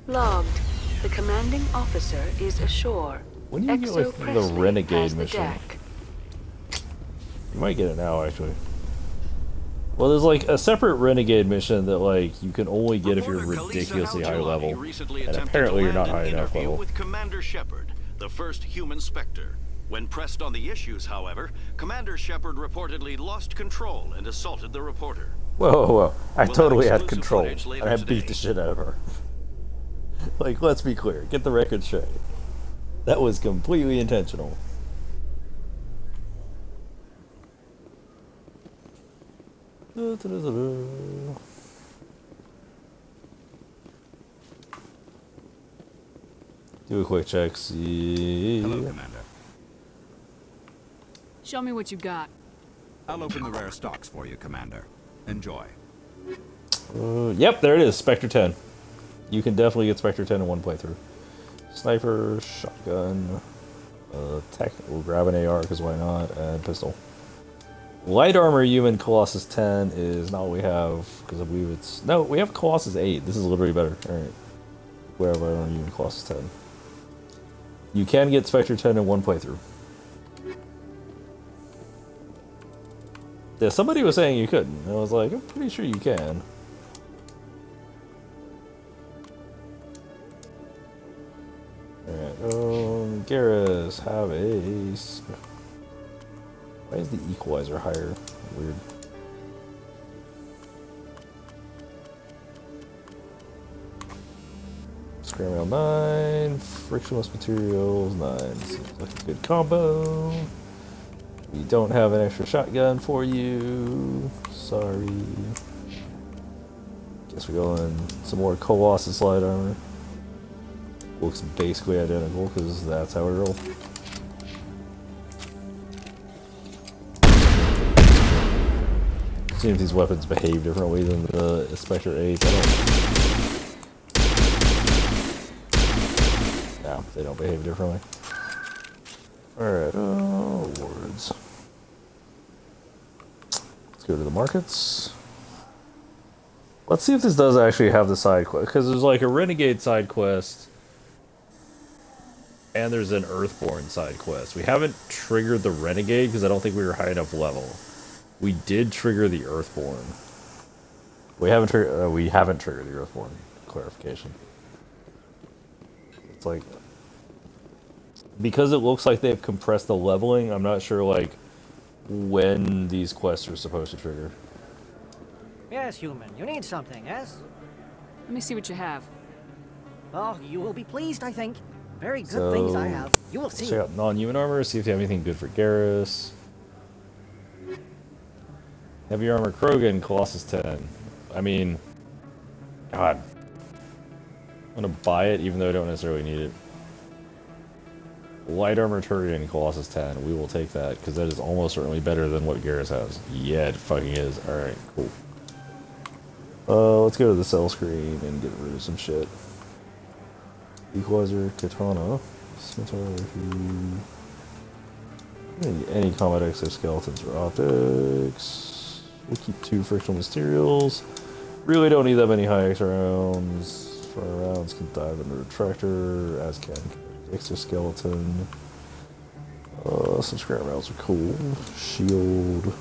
Logged. The commanding officer is ashore. When do you get, like, the Renegade mission? You might get it now, actually. Well, there's, like, a separate Renegade mission that, like, you can only get if you're ridiculously high level. And apparently you're not high enough level. With Commander Shepard, the first human Spectre. When pressed on the issues, however, Commander Shepard reportedly lost control and assaulted the reporter. Whoa, whoa, whoa. I We'll totally have had control. exclusive footage And I later beat the shit out of her. Like, let's be clear. Get the record straight. That was completely intentional. Do a quick check, see. Hello, Commander. Show me what you got. I'll open the rare stocks for you, Commander. Enjoy. Yep, there it is, Spectre 10. You can definitely get Spectre 10 in one playthrough. Sniper, shotgun, tech, we'll grab an AR because why not, and pistol. Light armor human Colossus 10 is not what we have, because I believe it's... No, we have Colossus 8. This is literally better. Alright. We have light armor human Colossus 10. You can get Spectre 10 in one playthrough. Yeah, somebody was saying you couldn't. I was like, I'm pretty sure you can. Alright, Garrus, have ace. Why is the equalizer higher? Weird. Scrap metal 9, frictionless materials 9. Seems like a good combo. We don't have an extra shotgun for you. Sorry. Guess we go in some more Colossus light armor. Looks basically identical because that's how we roll. Seems these weapons behave differently than the Spectre 8. No, they don't behave differently. Alright, awards. Let's go to the markets. Let's see if this does actually have the side quest, because there's like a Renegade side quest, and there's an Earthborn side quest. We haven't triggered the Renegade because I don't think we were high enough level. We did trigger the Earthborn. We haven't triggered the Earthborn. Clarification. It's like, because it looks like they've compressed the leveling, I'm not sure like when these quests are supposed to trigger. Yes, human. You need something, yes? Let me see what you have. Oh, you will be pleased, I think. Very good things I have. You will see. Check out non-human armor, see if you have anything good for Garrus. Heavy armor Krogan, Colossus 10. I mean, God. I'm gonna buy it even though I don't necessarily need it. Light armor Turian, Colossus 10. We will take that because that is almost certainly better than what Garrus has. Yeah, it fucking is. Alright, cool. Let's go to the cell screen and get rid of some shit. Equalizer, Katana, Scimitar, any combat exoskeletons or optics. We'll keep 2 frictional materials. Really don't need that many high X rounds. Fire rounds can dive into retractor, as can exoskeleton. Some scrap rounds are cool. Shield.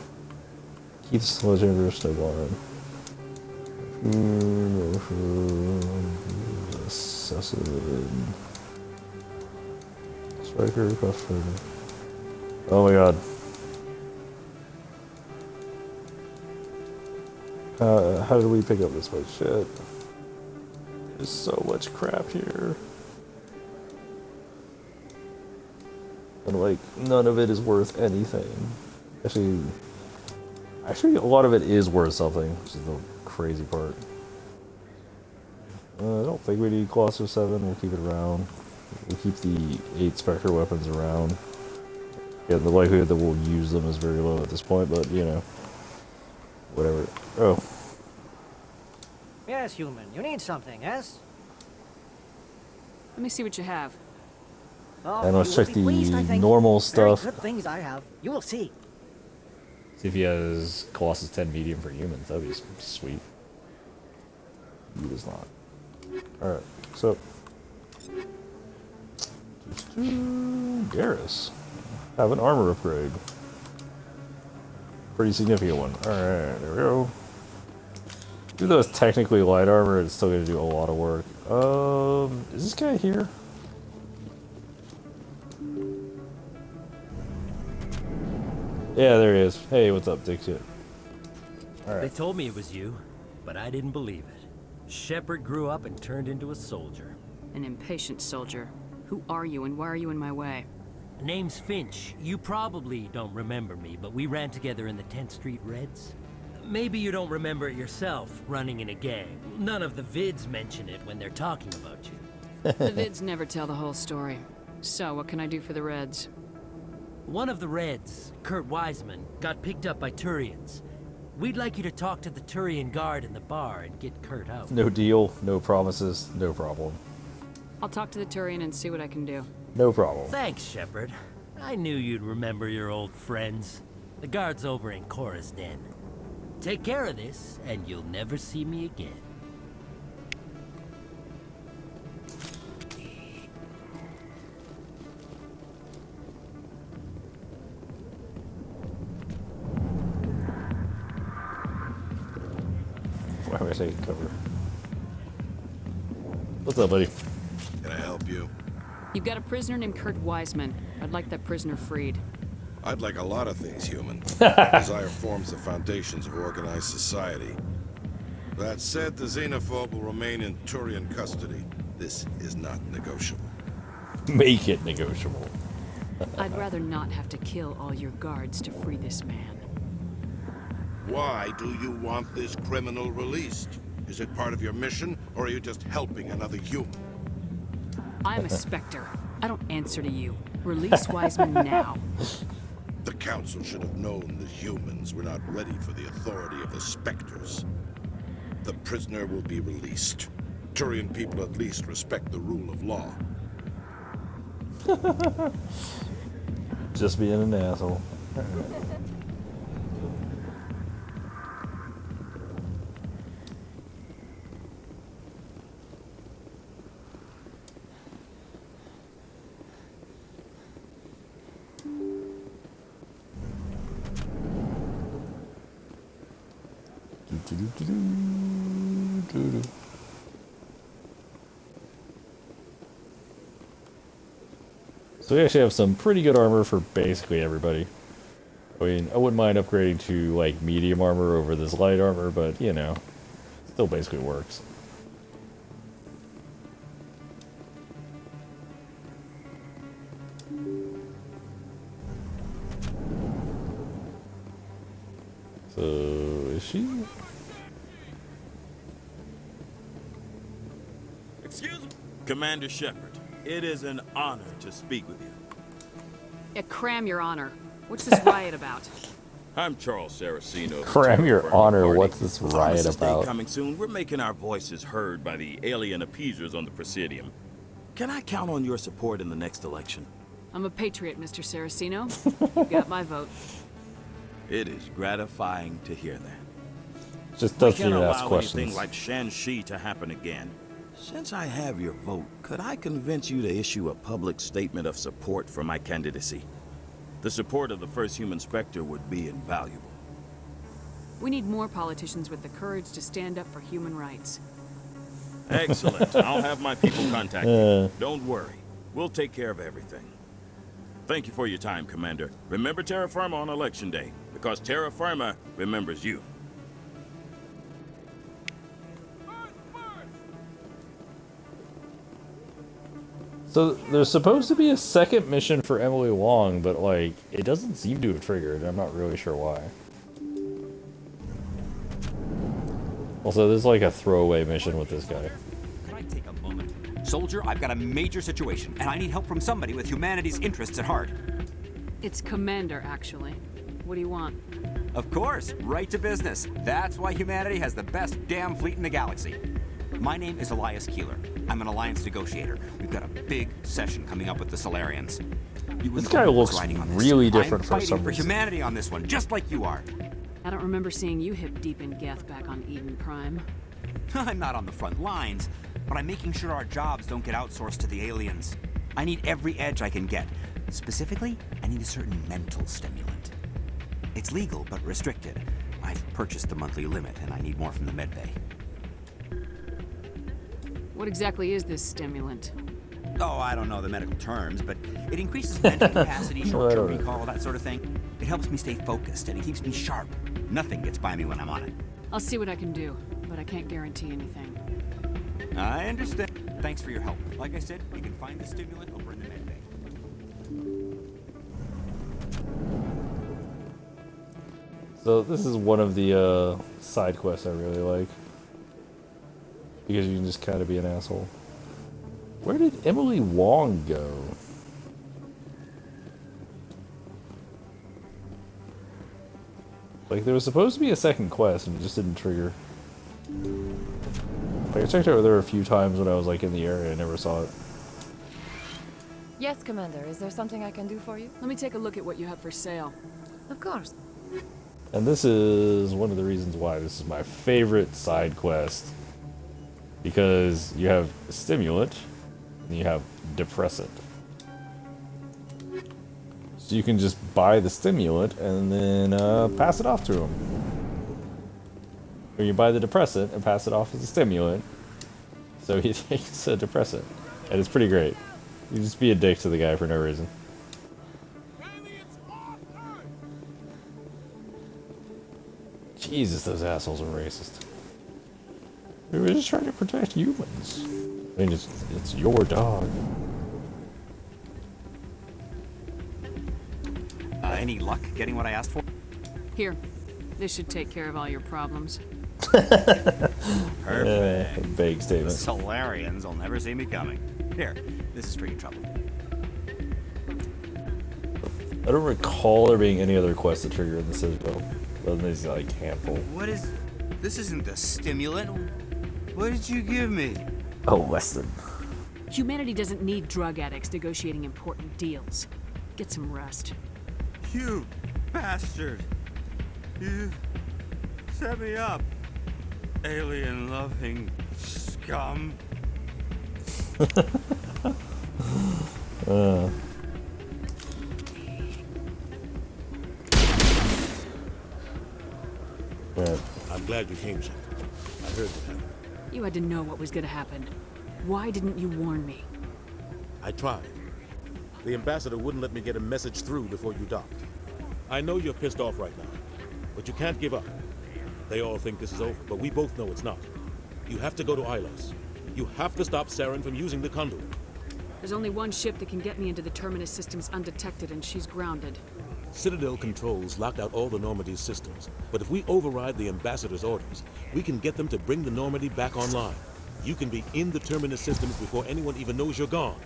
Keep the sledgehammer, snowball. Assassin. Striker, crossfighter. Oh my god. How did we pick up this much shit? There's so much crap here. And like, none of it is worth anything. Actually a lot of it is worth something, which is the crazy part. I don't think we need Colossus 7, we'll keep it around. We'll keep the 8 Spectre weapons around. Yeah, the likelihood that we'll use them is very low at this point, but you know. Whatever. Oh. Yes, human. You need something, yes? Let me see what you have. Oh, and let's check the pleased, normal stuff. Very good things I have. You will see. See if he has Colossus 10 medium for humans. That'd be sweet. He does not. Alright, so. Garrus. Have an armor upgrade. Pretty significant one. Alright, there we go. Even though it's technically light armor, it's still going to do a lot of work. Is this guy here? Yeah, there he is. Hey, what's up, Dixie? Alright. They told me it was you, but I didn't believe it. Shepard grew up and turned into a soldier. An impatient soldier. Who are you and why are you in my way? Name's Finch. You probably don't remember me, but we ran together in the 10th Street Reds. Maybe you don't remember it yourself, running in a gang. None of the vids mention it when they're talking about you. The vids never tell the whole story. So, what can I do for the Reds? One of the Reds, Kurt Wiseman, got picked up by Turians. We'd like you to talk to the Turian guard in the bar and get Kurt out. No deal, no promises, no problem. I'll talk to the Turian and see what I can do. No problem. Thanks, Shepard. I knew you'd remember your old friends. The guard's over in Cora's Den. Take care of this, and you'll never see me again. Why am I taking cover? What's up, buddy? Can I help you? You've got a prisoner named Kurt Wiseman. I'd like that prisoner freed. I'd like a lot of things, human. Desire forms the foundations of organized society. That said, the xenophobe will remain in Turian custody. This is not negotiable. Make it negotiable. I'd rather not have to kill all your guards to free this man. Why do you want this criminal released? Is it part of your mission, or are you just helping another human? I'm a Spectre. I don't answer to you. Release Wiseman now. The Council should have known the humans were not ready for the authority of the Spectres. The prisoner will be released. Turian people at least respect the rule of law. Just being an asshole. So we actually have some pretty good armor for basically everybody. I mean, I wouldn't mind upgrading to like medium armor over this light armor, but you know, still basically works. So, is she? Excuse me? Commander Shepard, it is an honor to speak with you. Yeah, cram your honor. What's this riot about? I'm Charles Saraceno. Cram your honor, what's this riot Armistice Day about? coming soon. We're making our voices heard by the alien appeasers on the Presidium. Can I count on your support in the next election? I'm a patriot, Mr. Saraceno. You got my vote. It is gratifying to hear that. Just We doesn't can't even ask allow questions. anything like Shan-Shi to happen again. Since I have your vote, could I convince you to issue a public statement of support for my candidacy? The support of the first human Spectre would be invaluable. We need more politicians with the courage to stand up for human rights. Excellent. I'll have my people contact you. Don't worry. We'll take care of everything. Thank you for your time, Commander. Remember Terra Firma on Election Day, because Terra Firma remembers you. So there's supposed to be a second mission for Emily Wong, but like it doesn't seem to have triggered. I'm not really sure why. Also, there's like a throwaway mission with this guy. Could I take a moment? Soldier, I've got a major situation, and I need help from somebody with humanity's interests at heart. It's Commander, actually. What do you want? Of course, right to business. That's why humanity has the best damn fleet in the galaxy. My name is Elias Keeler. I'm an alliance negotiator. We've got a big session coming up with the Solarians. This guy looks really different for some for reason. humanity on this one, just like you are. I don't remember seeing you hip deep in Geth back on Eden Prime. I'm not on the front lines, but I'm making sure our jobs don't get outsourced to the aliens. I need every edge I can get. Specifically, I need a certain mental stimulant. It's legal, but restricted. I've purchased the monthly limit, and I need more from the medbay. What exactly is this stimulant? Oh, I don't know the medical terms, but it increases mental capacity, short-term recall, that sort of thing. It helps me stay focused, and it keeps me sharp. Nothing gets by me when I'm on it. I'll see what I can do, but I can't guarantee anything. I understand. Thanks for your help. Like I said, you can find the stimulant over in the medbay. So this is one of the side quests I really like. Because you can just kind of be an asshole. Where did Emily Wong go? Like, there was supposed to be a second quest, and it just didn't trigger. Like, I checked over there a few times when I was, like, in the area. I never saw it. Yes, Commander. Is there something I can do for you? Let me take a look at what you have for sale. Of course. And this is one of the reasons why this is my favorite side quest. Because you have stimulant, and you have depressant. So you can just buy the stimulant and then pass it off to him. Or you buy the depressant and pass it off as a stimulant. So he takes a depressant. And it's pretty great. You just be a dick to the guy for no reason. Jesus, those assholes are racist. We were just trying to protect humans. I mean, it's your dog. Any luck getting what I asked for? Here. This should take care of all your problems. Perfect. Vague statement. The Solarians will never see me coming. Here, this is for your trouble. I don't recall there being any other quests to trigger in the Citadel. Other than these, like, handful. What is... This isn't the stimulant. What did you give me? Oh, Weston. Humanity doesn't need drug addicts negotiating important deals. Get some rest. You bastard. You set me up. Alien-loving scum. Yeah. I'm glad you came, Shepard. I heard what happened. You had to know what was gonna happen. Why didn't you warn me? I tried. The ambassador wouldn't let me get a message through before you docked. I know you're pissed off right now, but you can't give up. They all think this is over, but we both know it's not. You have to go to Ilos. You have to stop Saren from using the conduit. There's only one ship that can get me into the Terminus systems undetected, and she's grounded. Citadel controls locked out all the Normandy's systems, but if we override the ambassador's orders, we can get them to bring the Normandy back online. You can be in the Terminus systems before anyone even knows you're gone.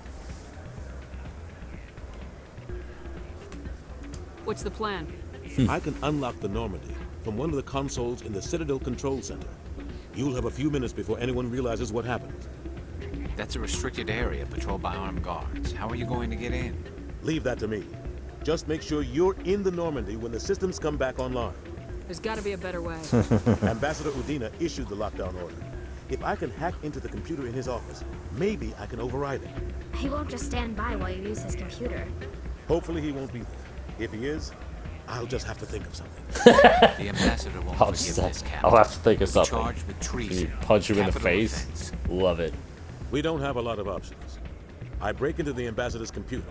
What's the plan? I can unlock the Normandy from one of the consoles in the Citadel Control Center. You'll have a few minutes before anyone realizes what happened. That's a restricted area patrolled by armed guards. How are you going to get in? Leave that to me. Just make sure you're in the Normandy when the systems come back online. There's gotta be a better way. Ambassador Udina issued the lockdown order. If I can hack into the computer in his office, maybe I can override it. He won't just stand by while you use his computer. Hopefully he won't be there. If he is, I'll just have to think of something. The ambassador won't forgive this, Captain. I'll have to think of something. Charged with treason. You punch him in the Capital face. offense. Love it. We don't have a lot of options. I break into the ambassador's computer,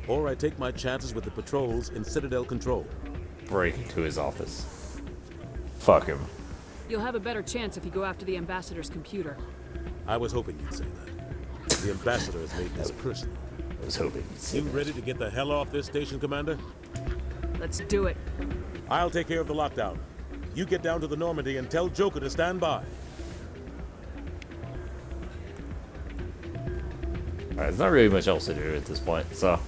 or I take my chances with the patrols in Citadel Control. Break into his office. Fuck him. You'll have a better chance if you go after the ambassador's computer. I was hoping you'd say that. The ambassador has made this personal. I was hoping you'd say You ready to get the hell off this station, Commander? Let's do it. I'll take care of the lockdown. You get down to the Normandy and tell Joker to stand by. Alright, there's not really much else to do at this point, so...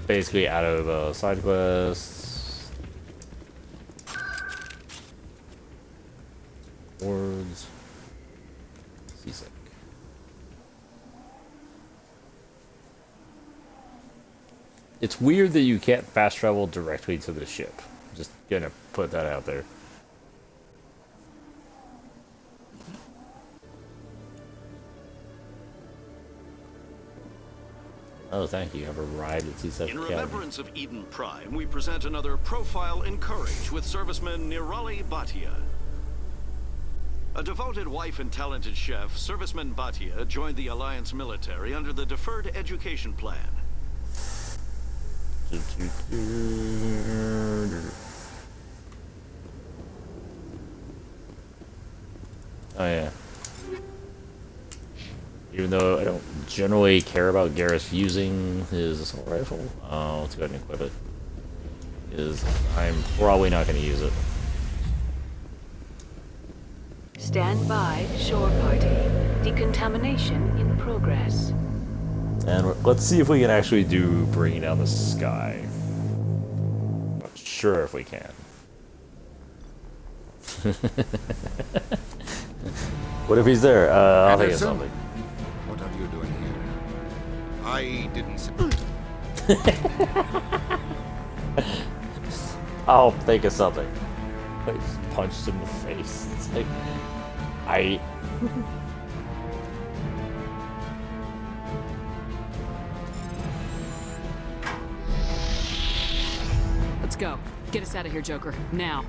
Basically out of side quests... Wards... Seasick. It's weird that you can't fast travel directly to the ship. Just gonna put that out there. Oh, thank you. Have a ride at C7 In Academy. remembrance of Eden Prime, we present another profile in courage with serviceman Nirali Bhatia. A devoted wife and talented chef, serviceman Bhatia joined the Alliance military under the Deferred Education Plan. Oh yeah. Even though I don't generally care about Garrus using his assault rifle, let's go ahead and equip it. Because I'm probably not going to use it. Stand by, shore party. Decontamination in progress. And let's see if we can actually do bringing down the sky. Not sure if we can. What if he's there? I'll think of Anderson? something. What are you doing here? I didn't say... I'll think of something. I just punched him in the face. It's like, Let's go. Get us out of here, Joker. Now.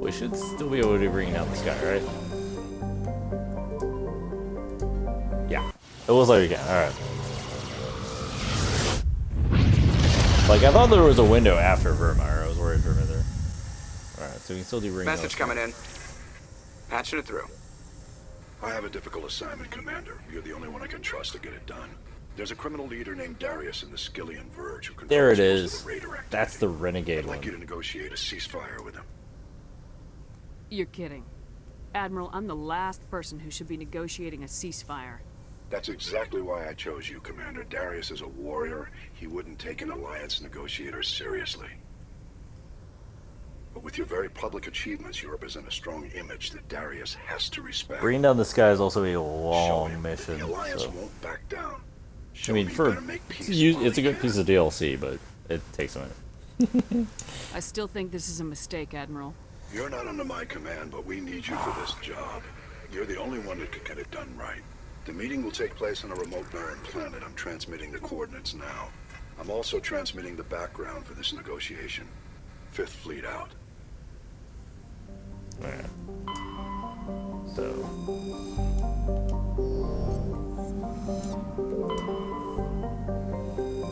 We should still be able to bring down the sky, right? Yeah. It looks like we can. Alright. Like, I thought there was a window after Vermeer. I was worried for a minute there. Alright, so we can still do ring. Message coming in. Patching it through. I have a difficult assignment, Commander. You're the only one I can trust to get it done. There's a criminal leader named Darius in the Skillian Verge who controls There it most is. of the raider activity. That's the renegade I'd like one. you to negotiate a ceasefire with him. You're kidding. Admiral, I'm the last person who should be negotiating a ceasefire. That's exactly why I chose you, Commander. Darius is a warrior. He wouldn't take an alliance negotiator seriously. But with your very public achievements, you represent a strong image that Darius has to respect. Bringing down the sky is also a long mission. The alliance So. won't back down. I mean, it's a good piece of DLC, but it takes a minute. I still think this is a mistake, Admiral. You're not under my command, but we need you for this job. You're the only one that could get it done right. The meeting will take place on a remote barren planet. I'm transmitting the coordinates now. I'm also transmitting the background for this negotiation. Fifth Fleet out. Alright. So.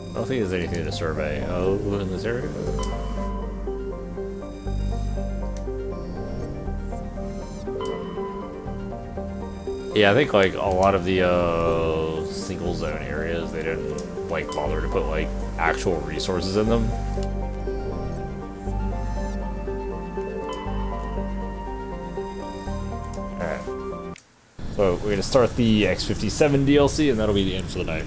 I don't think there's anything to survey. Oh, in this area? Yeah, I think like a lot of the single zone areas, they didn't like bother to put like actual resources in them. Alright. So we're gonna start the X-57 DLC and that'll be the end for the night.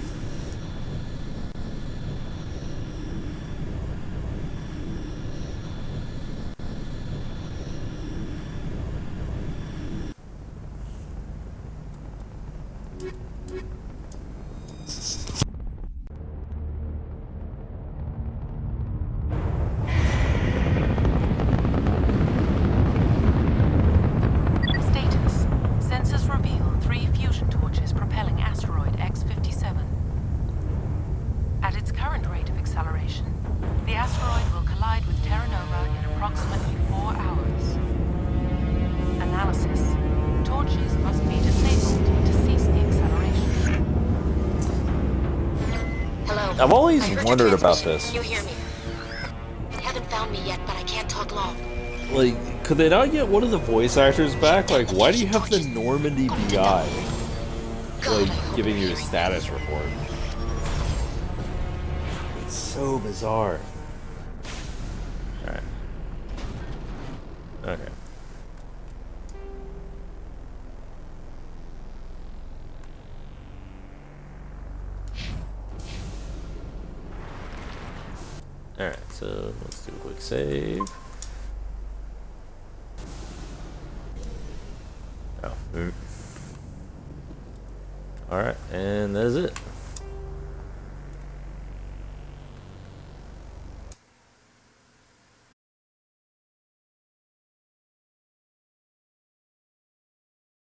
Status. Sensors reveal 3 fusion torches propelling asteroid X-57. At its current rate of acceleration, the asteroid will collide with Terra Nova in approximately 4 hours. Analysis. Torches must be disabled to cease the acceleration. Hello. I've always I heard your wondered about transmission. this. You hear me? They haven't found me yet, but I can't talk long. Like, could they not get one of the voice actors back? Like, why do you have the Normandy BI, like, giving you a status report? It's so bizarre. Alright. Okay. Alright, so let's do a quick save. Oh. Alright, and that is it.